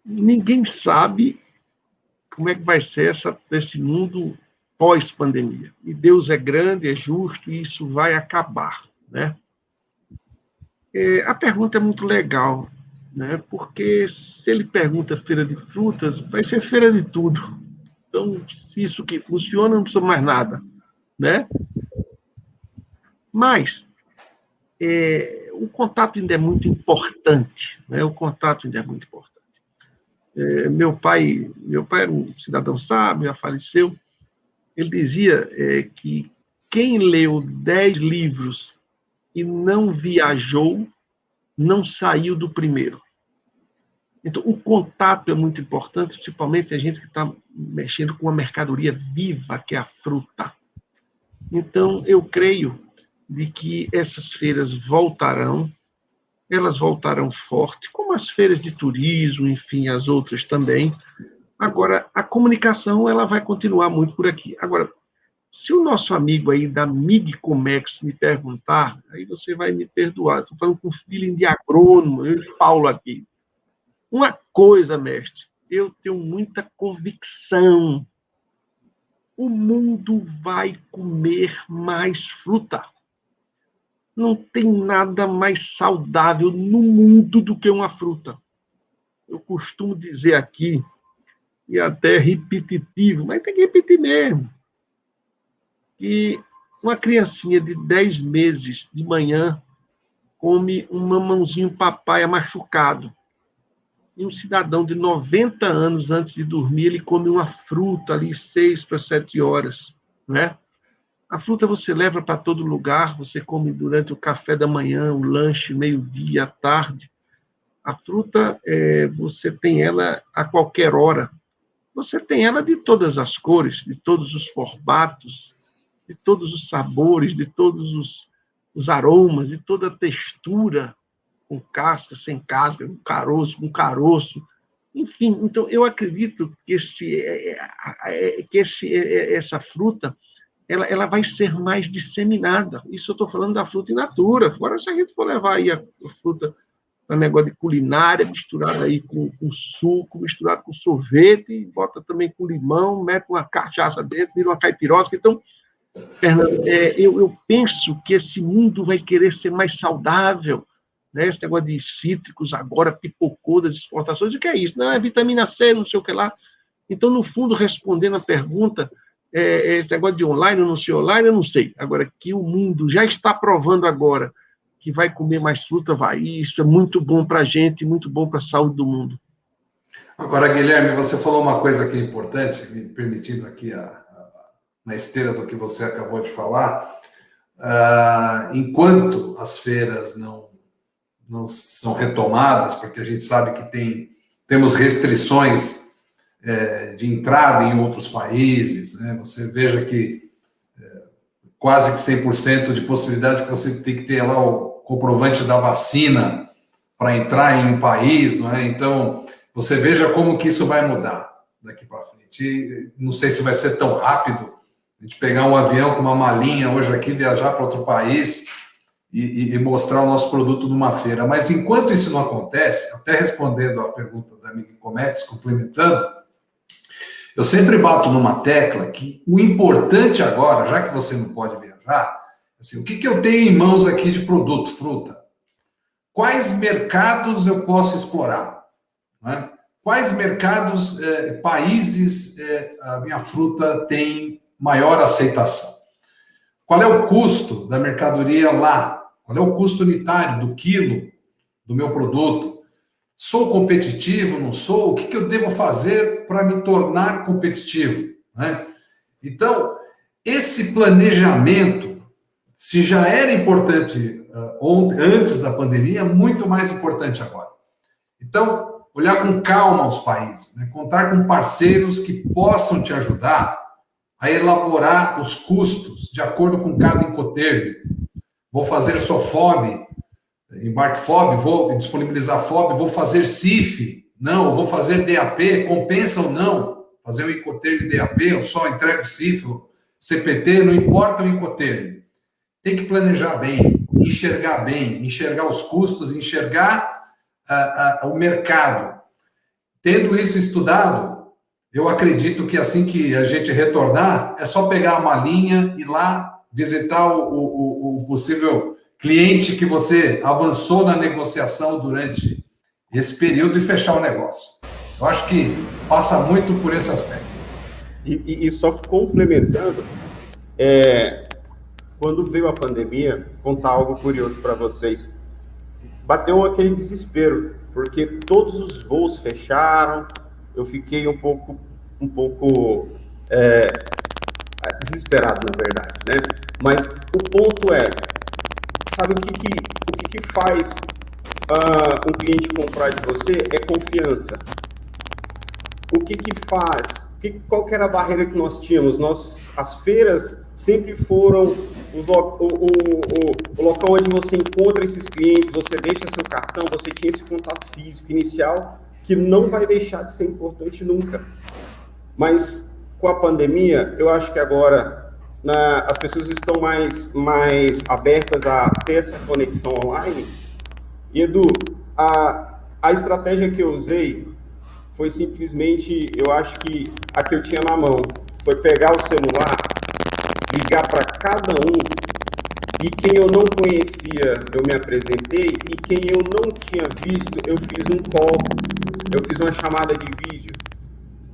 ninguém sabe como é que vai ser esse mundo pós-pandemia. E Deus é grande, é justo, e isso vai acabar, né? A pergunta é muito legal, né? Porque se ele pergunta feira de frutas, vai ser feira de tudo. Então, se isso que funciona, não precisa mais nada, né? Mas o contato ainda é muito importante, né? O contato ainda é muito importante. Meu pai era um cidadão sábio, já faleceu. Ele dizia que quem leu 10 livros e não viajou, não saiu do primeiro. Então, o contato é muito importante, principalmente a gente que está mexendo com uma mercadoria viva, que é a fruta. Então, eu creio de que essas feiras voltarão, elas voltarão forte, como as feiras de turismo, enfim, as outras também. Agora, a comunicação ela vai continuar muito por aqui. Agora, se o nosso amigo aí da Mig Comex me perguntar, aí você vai me perdoar, estou falando com feeling de agrônomo, eu e Paulo aqui. Uma coisa, mestre, eu tenho muita convicção. O mundo vai comer mais fruta. Não tem nada mais saudável no mundo do que uma fruta. Eu costumo dizer aqui, e até repetitivo, mas tem que repetir mesmo, que uma criancinha de 10 meses de manhã come um mamãozinho papaya machucado. E um cidadão de 90 anos, antes de dormir, ele come uma fruta ali 6 para 7 horas, né? A fruta você leva para todo lugar, você come durante o café da manhã, o lanche, meio-dia, à tarde. A fruta, você tem ela a qualquer hora. Você tem ela de todas as cores, de todos os formatos, de todos os sabores, de todos os aromas, de toda a textura, com casca, sem casca, com caroço. Enfim, então, eu acredito que essa fruta ela vai ser mais disseminada. Isso eu estou falando da fruta in natura. Agora, se a gente for levar aí a fruta um negócio de culinária, misturado aí com suco, misturado com sorvete, bota também com limão, mete uma cachaça dentro, vira uma caipirosca. Então, Fernando, eu penso que esse mundo vai querer ser mais saudável, né? Esse negócio de cítricos agora pipocou das exportações. O que é isso? Não, é vitamina C, não sei o que lá. Então, no fundo, respondendo a pergunta, esse negócio de online ou não ser online, eu não sei. Agora, que o mundo já está provando agora que vai comer mais fruta, vai. Isso é muito bom para a gente, muito bom para a saúde do mundo. Agora, Guilherme, você falou uma coisa que é importante, me permitindo aqui na esteira do que você acabou de falar. Enquanto as feiras não são retomadas, porque a gente sabe que temos restrições de entrada em outros países, né? Você veja que quase que 100% de possibilidade que você tem que ter lá o comprovante da vacina para entrar em um país, não é? Então, você veja como que isso vai mudar daqui para frente. E não sei se vai ser tão rápido a gente pegar um avião com uma malinha hoje aqui, viajar para outro país e mostrar o nosso produto numa feira. Mas enquanto isso não acontece, até respondendo a pergunta da amiga Cometes, complementando, eu sempre bato numa tecla que o importante agora, já que você não pode viajar, assim, o que eu tenho em mãos aqui de produto, fruta? Quais mercados eu posso explorar? Né? Quais mercados, países, a minha fruta tem maior aceitação? Qual é o custo da mercadoria lá? Qual é o custo unitário do quilo do meu produto? Sou competitivo, não sou? O que eu devo fazer para me tornar competitivo? Né? Então, esse planejamento, se já era importante antes da pandemia, é muito mais importante agora. Então, olhar com calma os países, né? Contar com parceiros que possam te ajudar a elaborar os custos de acordo com cada incoterm. Vou fazer só FOB, embarque FOB, vou disponibilizar FOB, vou fazer CIF, não, vou fazer DAP, compensa ou não fazer o incoterm DAP, eu só entrego CIF, CPT, não importa o incoterm. Tem que planejar bem, enxergar os custos, enxergar o mercado. Tendo isso estudado, eu acredito que assim que a gente retornar, é só pegar uma linha e ir lá visitar o possível cliente que você avançou na negociação durante esse período e fechar o negócio. Eu acho que passa muito por esse aspecto. E só complementando, quando veio a pandemia, contar algo curioso para vocês, bateu aquele desespero, porque todos os voos fecharam, eu fiquei um pouco desesperado, na verdade, né? Mas o ponto sabe o que faz um cliente comprar de você? É confiança. O que faz? Qual que era a barreira que nós tínhamos? As feiras sempre foram o local onde você encontra esses clientes, você deixa seu cartão, você tinha esse contato físico inicial, que não vai deixar de ser importante nunca. Mas com a pandemia, eu acho que agora as pessoas estão mais abertas a ter essa conexão online. E, Edu, a estratégia que eu usei foi simplesmente, eu acho que a que eu tinha na mão, foi pegar o celular, ligar para cada um, e quem eu não conhecia, eu me apresentei, e quem eu não tinha visto, eu fiz um call, eu fiz uma chamada de vídeo,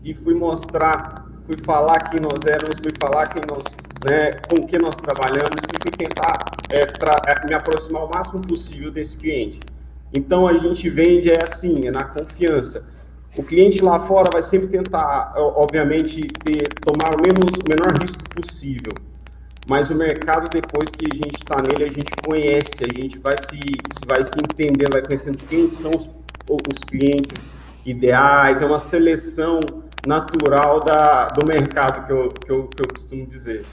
e fui falar quem nós éramos, fui falar com quem nós trabalhamos, e fui tentar me aproximar o máximo possível desse cliente. Então, a gente vende assim, na confiança. O cliente lá fora vai sempre tentar, obviamente, tomar o menor risco possível. Mas o mercado, depois que a gente está nele, a gente conhece, a gente vai se entendendo, vai conhecendo quem são os clientes ideais, é uma seleção natural do mercado que eu costumo dizer.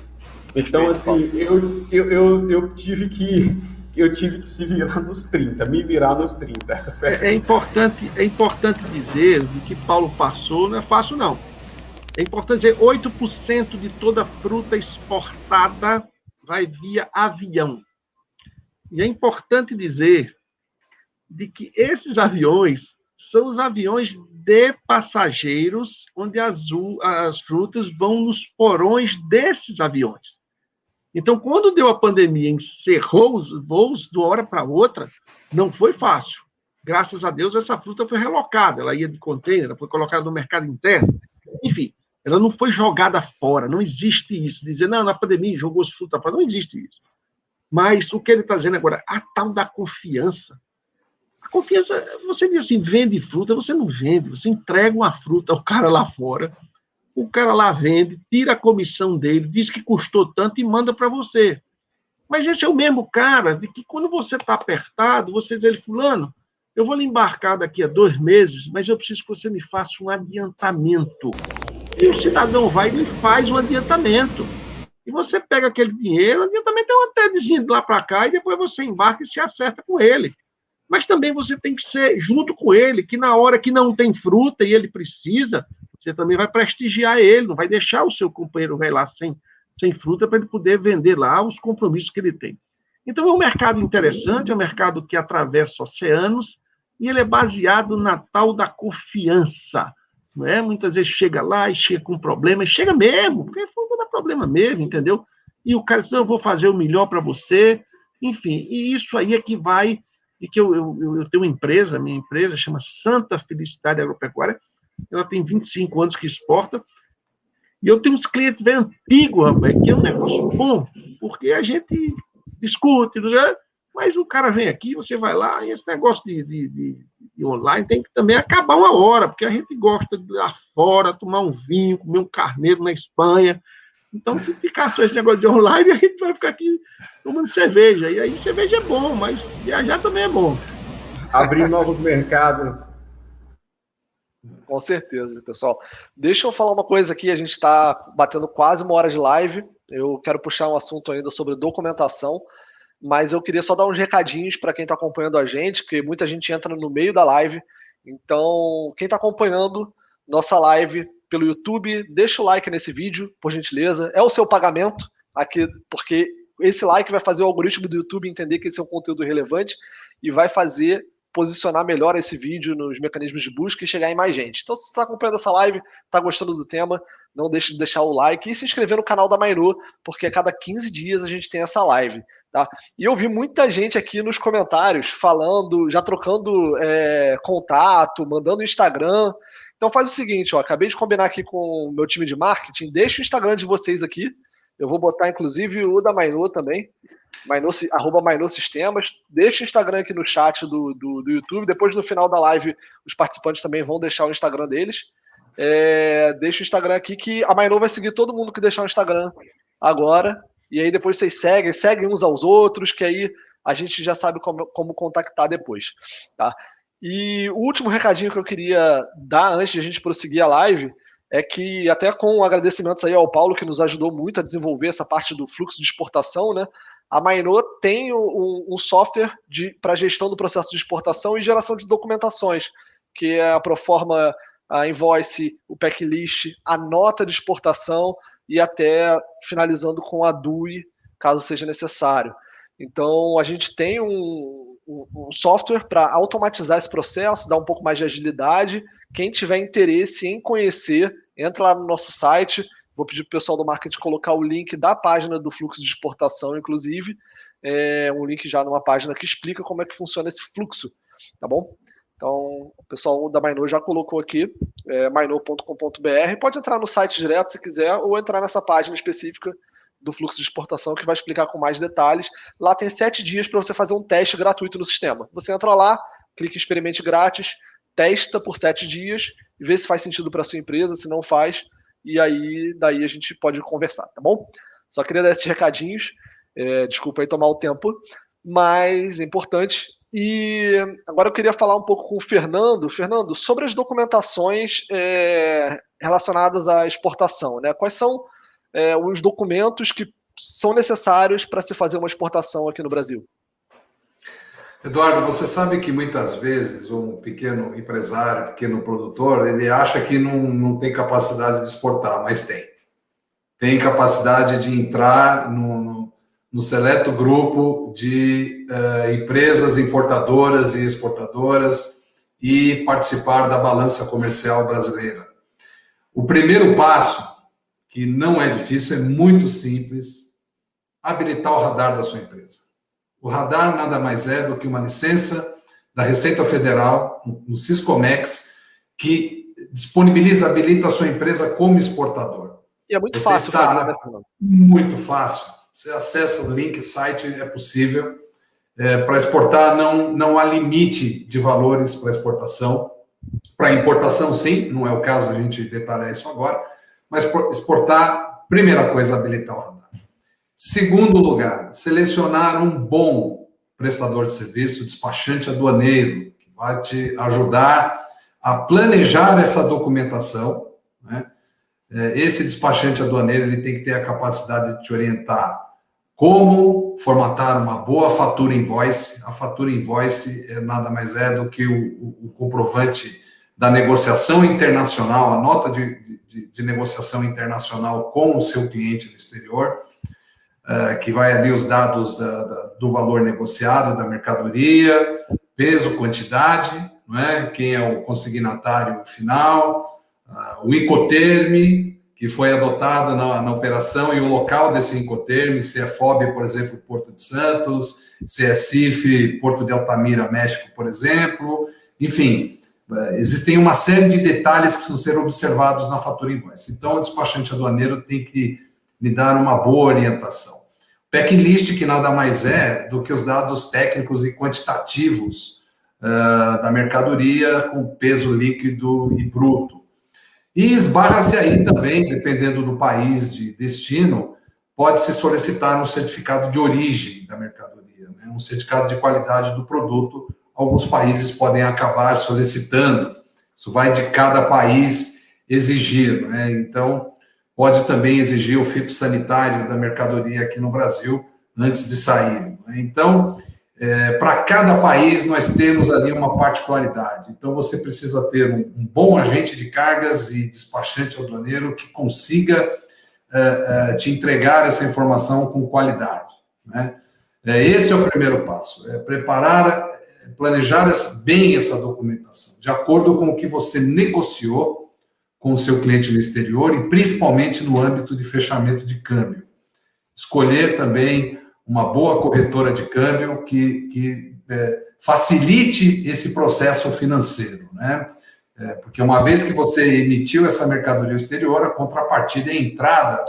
Então, assim, eu tive que se virar nos 30, me virar nos 30. Essa foi é importante dizer que Paulo passou, não é fácil não. É importante dizer, 8% de toda fruta exportada vai via avião. E é importante dizer de que esses aviões são os aviões de passageiros, onde as frutas vão nos porões desses aviões. Então, quando deu a pandemia, encerrou os voos de uma hora para outra, não foi fácil. Graças a Deus, essa fruta foi relocada, ela ia de container, ela foi colocada no mercado interno. Enfim, ela não foi jogada fora, não existe isso. Dizer, não, na pandemia jogou as frutas fora, não existe isso. Mas o que ele está dizendo agora, a tal da confiança. A confiança, você diz assim, vende fruta, você não vende, você entrega uma fruta ao cara lá fora, o cara lá vende, tira a comissão dele, diz que custou tanto e manda para você. Mas esse é o mesmo cara de que quando você está apertado, você diz a ele, fulano, eu vou lhe embarcar daqui a 2 meses, mas eu preciso que você me faça um adiantamento. E o cidadão vai e faz um adiantamento. E você pega aquele dinheiro, o adiantamento é um TEDzinho de lá para cá, e depois você embarca e se acerta com ele. Mas também você tem que ser junto com ele, que na hora que não tem fruta e ele precisa, você também vai prestigiar ele, não vai deixar o seu companheiro vai lá sem fruta para ele poder vender lá os compromissos que ele tem. Então, é um mercado interessante, é um mercado que atravessa oceanos e ele é baseado na tal da confiança. Não é? Muitas vezes chega lá e chega com problema, e chega mesmo, porque fruta dá problema mesmo, entendeu? E o cara diz, não, eu vou fazer o melhor para você, enfim, e isso aí é que vai, e que eu tenho uma empresa, minha empresa chama Santa Felicidade Agropecuária, ela tem 25 anos que exporta, e eu tenho uns clientes bem antigos, rapaz, que é um negócio bom, porque a gente discute, mas o cara vem aqui, você vai lá, e esse negócio de online tem que também acabar uma hora, porque a gente gosta de ir lá fora, tomar um vinho, comer um carneiro na Espanha. Então, se ficar só esse negócio de online, a gente vai ficar aqui tomando cerveja. E aí, cerveja é bom, mas viajar também é bom. Abrir novos mercados. Com certeza, pessoal. Deixa eu falar uma coisa aqui, a gente está batendo quase 1 hora de live. Eu quero puxar um assunto ainda sobre documentação, mas eu queria só dar uns recadinhos para quem está acompanhando a gente, porque muita gente entra no meio da live. Então, quem está acompanhando nossa live pelo YouTube, deixa o like nesse vídeo, por gentileza. É o seu pagamento aqui, porque esse like vai fazer o algoritmo do YouTube entender que esse é um conteúdo relevante e vai fazer posicionar melhor esse vídeo nos mecanismos de busca e chegar em mais gente. Então, se você está acompanhando essa live, está gostando do tema, não deixe de deixar o like e se inscrever no canal da Mainô, porque a cada 15 dias a gente tem essa live. Tá? E eu vi muita gente aqui nos comentários falando, já trocando contato, mandando Instagram. Então faz o seguinte, ó, acabei de combinar aqui com o meu time de marketing, deixa o Instagram de vocês aqui, eu vou botar inclusive o da Mainô também, @Mainô Sistemas, deixa o Instagram aqui no chat do YouTube, depois no final da live os participantes também vão deixar o Instagram deles, deixa o Instagram aqui que a Mainô vai seguir todo mundo que deixar o Instagram agora, e aí depois vocês seguem uns aos outros, que aí a gente já sabe como contactar depois, tá? E o último recadinho que eu queria dar antes de a gente prosseguir a live é que, até com agradecimentos aí ao Paulo, que nos ajudou muito a desenvolver essa parte do fluxo de exportação, né? A Mainô tem um software para gestão do processo de exportação e geração de documentações, que é a Proforma, a Invoice, o Packlist, a nota de exportação e até finalizando com a DUI, caso seja necessário. Então, a gente tem um software para automatizar esse processo, dar um pouco mais de agilidade. Quem tiver interesse em conhecer, entra lá no nosso site. Vou pedir para o pessoal do marketing colocar o link da página do fluxo de exportação, inclusive. Um link já numa página que explica como é que funciona esse fluxo, tá bom? Então, o pessoal da Mainô já colocou aqui, mainô.com.br. Pode entrar no site direto se quiser, ou entrar nessa página específica do fluxo de exportação, que vai explicar com mais detalhes. Lá tem 7 dias para você fazer um teste gratuito no sistema. Você entra lá, clica em experimente grátis, testa por 7 dias, vê se faz sentido para sua empresa, se não faz, e aí daí a gente pode conversar, tá bom? Só queria dar esses recadinhos, desculpa aí tomar o tempo, mas é importante. E agora eu queria falar um pouco com o Fernando. Fernando, sobre as documentações relacionadas à exportação, né? Quais são os documentos que são necessários para se fazer uma exportação aqui no Brasil? Eduardo, você sabe que muitas vezes um pequeno empresário, pequeno produtor, ele acha que não tem capacidade de exportar, mas tem. Tem capacidade de entrar no seleto grupo de empresas importadoras e exportadoras e participar da balança comercial brasileira. O primeiro passo, que não é difícil, é muito simples, habilitar o radar da sua empresa. O radar nada mais é do que uma licença da Receita Federal, no Siscomex, que habilita a sua empresa como exportador. E é muito fácil fazer, né, Fernando? Muito fácil. Você acessa o link, o site, é possível. Para exportar, não há limite de valores para exportação. Para importação, sim, não é o caso a gente detalhar isso agora, mas para exportar, primeira coisa, habilitar o radar. Segundo lugar, selecionar um bom prestador de serviço, despachante aduaneiro, que vai te ajudar a planejar essa documentação, né? Esse despachante aduaneiro ele tem que ter a capacidade de te orientar como formatar uma boa fatura invoice. A fatura invoice nada mais é do que o comprovante da negociação internacional, a nota de negociação internacional com o seu cliente no exterior, que vai ali os dados do valor negociado, da mercadoria, peso, quantidade, não é? Quem é o consignatário final, o Incoterm, que foi adotado na operação, e o local desse Incoterm, se é FOB, por exemplo, Porto de Santos, se é CIF, Porto de Altamira, México, por exemplo. Enfim, existem uma série de detalhes que precisam ser observados na fatura invoice. Então, o despachante aduaneiro tem que lhe dar uma boa orientação. Packlist, que nada mais é do que os dados técnicos e quantitativos da mercadoria com peso líquido e bruto. E esbarra-se aí também, dependendo do país de destino, pode-se solicitar um certificado de origem da mercadoria, né? Um certificado de qualidade do produto. Alguns países podem acabar solicitando. Isso vai de cada país exigir, né? Então, pode também exigir o fitossanitário da mercadoria aqui no Brasil antes de sair, né? Então, para cada país, nós temos ali uma particularidade. Então, você precisa ter um bom agente de cargas e despachante aduaneiro que consiga te entregar essa informação com qualidade, né? Esse é o primeiro passo, planejar bem essa documentação, de acordo com o que você negociou com o seu cliente no exterior e principalmente no âmbito de fechamento de câmbio. Escolher também uma boa corretora de câmbio que facilite esse processo financeiro, né? Porque uma vez que você emitiu essa mercadoria exterior, a contrapartida é a entrada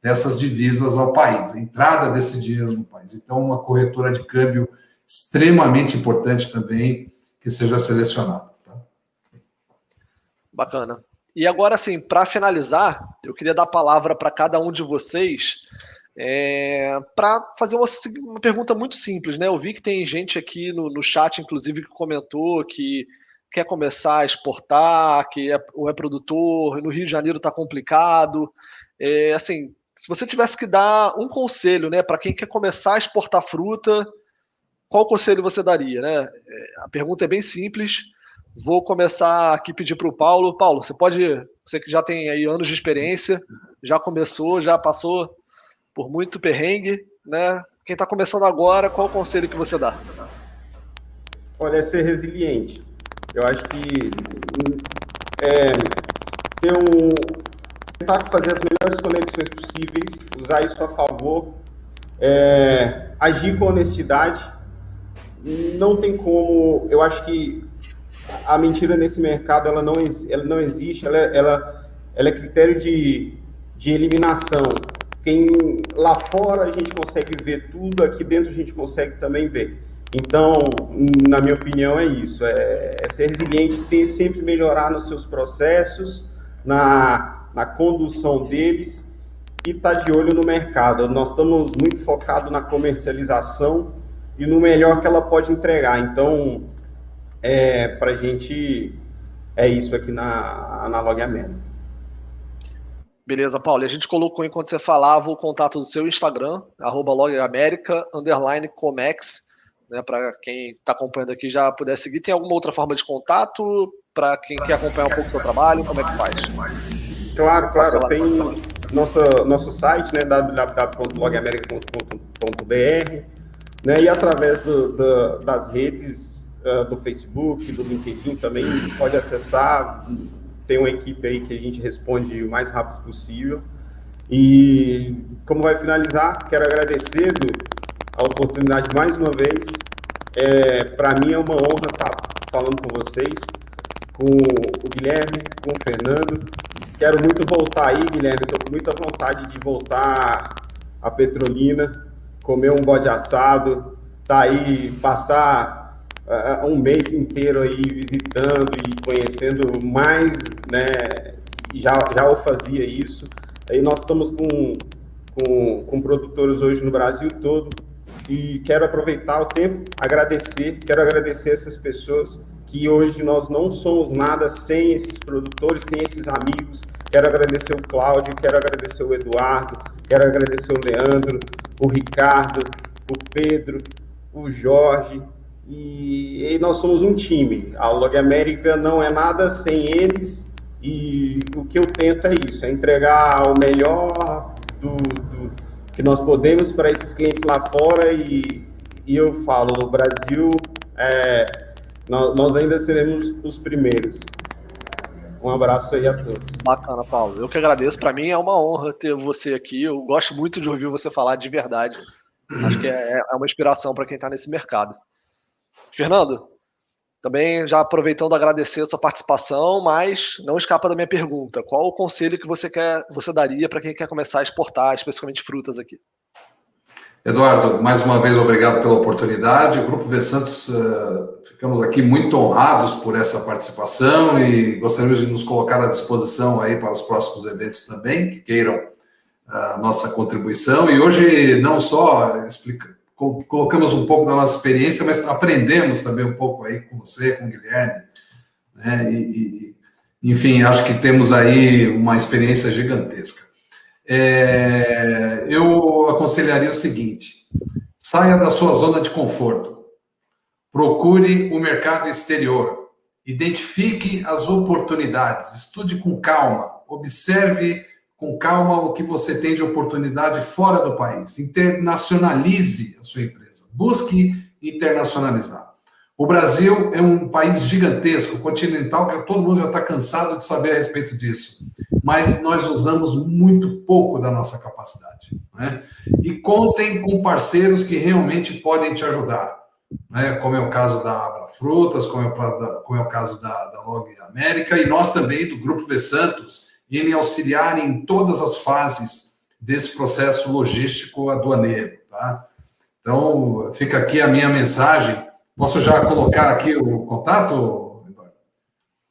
dessas divisas ao país, a entrada desse dinheiro no país. Então, uma corretora de câmbio extremamente importante também que seja selecionada. Tá? Bacana. E agora, assim, para finalizar, eu queria dar a palavra para cada um de vocês para fazer uma pergunta muito simples, né? Eu vi que tem gente aqui no chat, inclusive, que comentou que quer começar a exportar, que é produtor, no Rio de Janeiro está complicado. Assim, se você tivesse que dar um conselho, né, para quem quer começar a exportar fruta, qual conselho você daria, né? A pergunta é bem simples. Vou começar aqui a pedir para o Paulo. Paulo, você que já tem aí anos de experiência, já começou, já passou por muito perrengue, né? Quem está começando agora, qual o conselho que você dá? Olha, é ser resiliente. Eu acho que tentar fazer as melhores conexões possíveis, usar isso a favor, agir com honestidade. Não tem como, eu acho que a mentira nesse mercado ela não existe, ela é critério de eliminação. Lá fora a gente consegue ver tudo, aqui dentro a gente consegue também ver. Então, na minha opinião, é isso, é ser resiliente, sempre melhorar nos seus processos, na condução deles e estar de olho no mercado. Nós estamos muito focados na comercialização e no melhor que ela pode entregar. Então, para a gente, é isso aqui na Log América. Beleza, Paulo. E a gente colocou, enquanto você falava, o contato do seu Instagram, @logamerica_comex, né, para quem está acompanhando aqui já puder seguir. Tem alguma outra forma de contato para quem quer acompanhar um pouco do seu trabalho? Como é que faz? Claro. nosso site, né, www.logamerica.com.br, né, e através das redes do Facebook, do LinkedIn também, pode acessar. Tem uma equipe aí que a gente responde o mais rápido possível. E, como vai finalizar, quero agradecer a oportunidade mais uma vez. Para mim é uma honra estar falando com vocês, com o Guilherme, com o Fernando. Quero muito voltar aí, Guilherme, estou com muita vontade de voltar a Petrolina, comer um bode assado, tá aí, passar um mês inteiro aí visitando e conhecendo mais, né? Já eu fazia isso. Aí nós estamos com produtores hoje no Brasil todo e quero aproveitar o tempo, quero agradecer essas pessoas que hoje nós não somos nada sem esses produtores, sem esses amigos. Quero agradecer o Cláudio, quero agradecer o Eduardo, quero agradecer o Leandro, o Ricardo, o Pedro, o Jorge, e nós somos um time. A Log América não é nada sem eles, e o que eu tento é isso, é entregar o melhor do que nós podemos para esses clientes lá fora, e eu falo, no Brasil, nós ainda seremos os primeiros. Um abraço aí a todos. Bacana, Paulo. Eu que agradeço. Para mim é uma honra ter você aqui. Eu gosto muito de ouvir você falar de verdade. Acho que é uma inspiração para quem está nesse mercado. Fernando, também já aproveitando agradecer a sua participação, mas não escapa da minha pergunta. Qual o conselho que você daria para quem quer começar a exportar, especificamente frutas aqui? Eduardo, mais uma vez, obrigado pela oportunidade. O Grupo V-Santos, ficamos aqui muito honrados por essa participação e gostaríamos de nos colocar à disposição aí para os próximos eventos também, que queiram a nossa contribuição. E hoje não só colocamos um pouco da nossa experiência, mas aprendemos também um pouco aí com você, com o Guilherme, né? Enfim, acho que temos aí uma experiência gigantesca. Eu aconselharia o seguinte: saia da sua zona de conforto, procure o mercado exterior, identifique as oportunidades, estude com calma, observe com calma o que você tem de oportunidade fora do país, internacionalize a sua empresa, busque internacionalizar. O Brasil é um país gigantesco, continental, que todo mundo já está cansado de saber a respeito disso, mas nós usamos muito pouco da nossa capacidade, né? E contem com parceiros que realmente podem te ajudar, né? Como é o caso da Abra Frutas, como é o caso da Log América, e nós também do Grupo V-Santos, em auxiliar em todas as fases desse processo logístico aduaneiro, tá? Então, fica aqui a minha mensagem. Posso já colocar aqui o contato, Eduardo?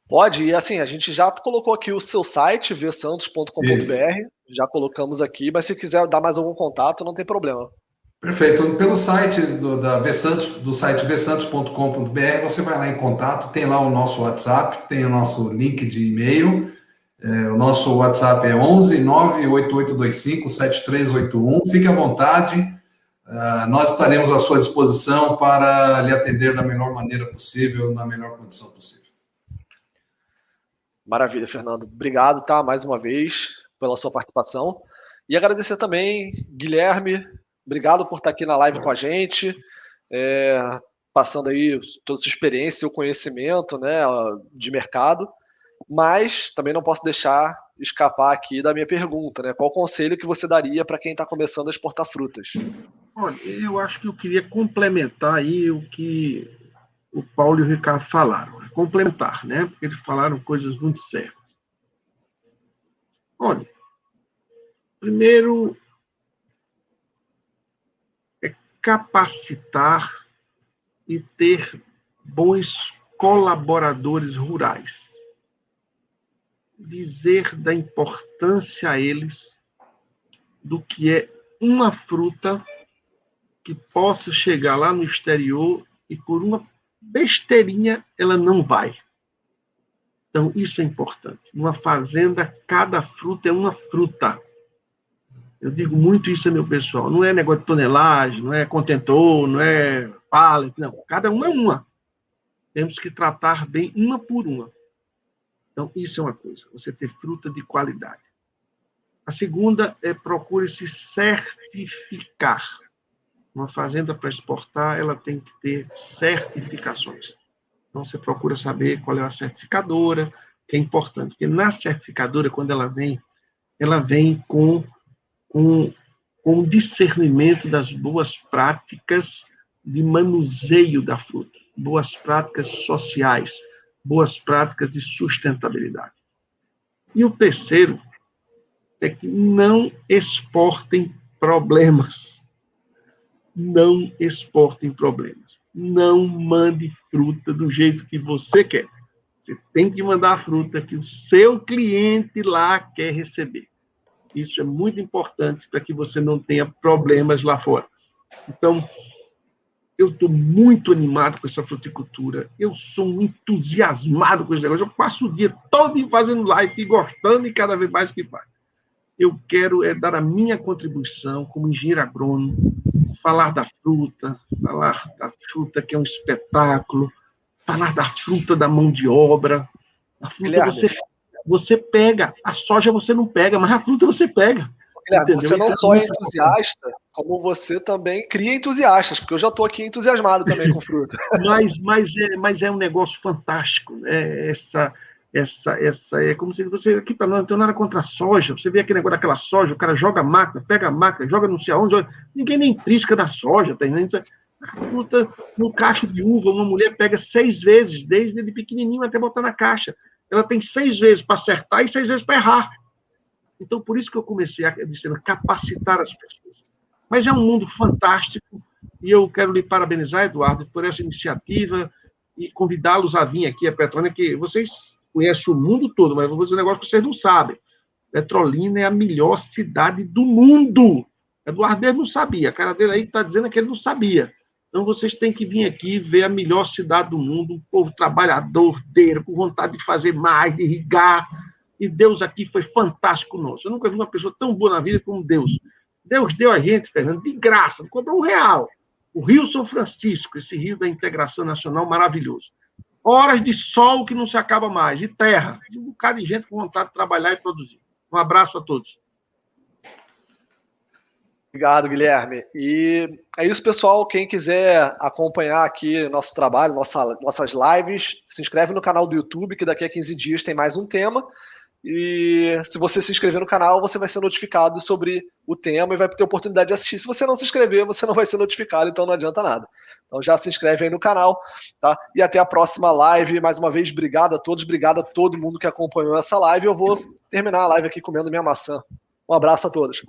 Pode, e assim, a gente já colocou aqui o seu site, vsantos.com.br, já colocamos aqui, mas se quiser dar mais algum contato, não tem problema. Perfeito. Pelo site do site vsantos.com.br, você vai lá em contato, tem lá o nosso WhatsApp, tem o nosso link de e-mail. O nosso WhatsApp é 11 98825 7381. Fique à vontade. Nós estaremos à sua disposição para lhe atender da melhor maneira possível, na melhor condição possível. Maravilha, Fernando. Obrigado, tá? Mais uma vez, pela sua participação. E agradecer também, Guilherme, obrigado por estar aqui na live com a gente, passando aí toda a sua experiência, seu conhecimento, né, de mercado, mas também não posso deixar escapar aqui da minha pergunta, né? Qual o conselho que você daria para quem está começando a exportar frutas? Olha, eu acho que eu queria complementar aí o que o Paulo e o Ricardo falaram. Complementar, né? Porque eles falaram coisas muito certas. Olha, primeiro é capacitar e ter bons colaboradores rurais. Dizer da importância a eles do que é uma fruta que possa chegar lá no exterior e por uma besteirinha ela não vai. Então, isso é importante. Numa fazenda, cada fruta é uma fruta. Eu digo muito isso ao meu pessoal. Não é negócio de tonelagem, não é contentor, não é pallet, não. Cada uma é uma. Temos que tratar bem uma por uma. Então, isso é uma coisa. Você ter fruta de qualidade. A segunda é procure se certificar. Uma fazenda para exportar, ela tem que ter certificações. Então, você procura saber qual é a certificadora, que é importante, porque na certificadora, quando ela vem com o discernimento das boas práticas de manuseio da fruta, boas práticas sociais, boas práticas de sustentabilidade. E o terceiro é que não exportem problemas. Não exportem problemas. Não mande fruta do jeito que você quer. Você tem que mandar a fruta que o seu cliente lá quer receber. Isso é muito importante para que você não tenha problemas lá fora. Então, eu estou muito animado com essa fruticultura. Eu sou um entusiasmado com esse negócio. Eu passo o dia todo fazendo live e gostando e cada vez mais que faz. Eu quero dar a minha contribuição como engenheiro agrônomo, falar da fruta que é um espetáculo, falar da fruta da mão de obra. A fruta você pega, a soja você não pega, mas a fruta você pega. Guilherme, você não só é entusiasta, como você também cria entusiastas, porque eu já estou aqui entusiasmado também com fruta. Mas é um negócio fantástico, né? É como se você aqui não tem nada contra a soja. Você vê aquele negócio daquela soja, o cara joga a máquina, pega a máquina, joga não sei aonde, ninguém nem trisca da soja, tá entendendo? A fruta no cacho de uva, uma mulher pega 6 vezes, desde ele pequenininho até botar na caixa. Ela tem 6 vezes para acertar e 6 vezes para errar. Então, por isso que eu comecei a capacitar as pessoas. Mas é um mundo fantástico e eu quero lhe parabenizar, Eduardo, por essa iniciativa e convidá-los a vir aqui a Petrolina, que vocês conhecem o mundo todo, mas eu vou dizer um negócio que vocês não sabem. Petrolina é a melhor cidade do mundo. Eduardo mesmo não sabia. A cara dele aí que está dizendo é que ele não sabia. Então, vocês têm que vir aqui ver a melhor cidade do mundo, um povo trabalhador, com vontade de fazer mais, de irrigar. E Deus aqui foi fantástico nosso. Eu nunca vi uma pessoa tão boa na vida como Deus. Deus deu a gente, Fernando, de graça, não cobrou R$1. O Rio São Francisco, esse rio da integração nacional maravilhoso. Horas de sol que não se acaba mais, de terra, de um bocado de gente com vontade de trabalhar e produzir. Um abraço a todos. Obrigado, Guilherme. E é isso, pessoal. Quem quiser acompanhar aqui nosso trabalho, nossas lives, se inscreve no canal do YouTube, que daqui a 15 dias tem mais um tema. E se você se inscrever no canal, você vai ser notificado sobre o tema e vai ter a oportunidade de assistir. Se você não se inscrever, você não vai ser notificado, então não adianta nada. Então já se inscreve aí no canal, tá? E até a próxima live. Mais uma vez, obrigado a todos, obrigado a todo mundo que acompanhou essa live. Eu vou terminar a live aqui comendo minha maçã. Um abraço a todos.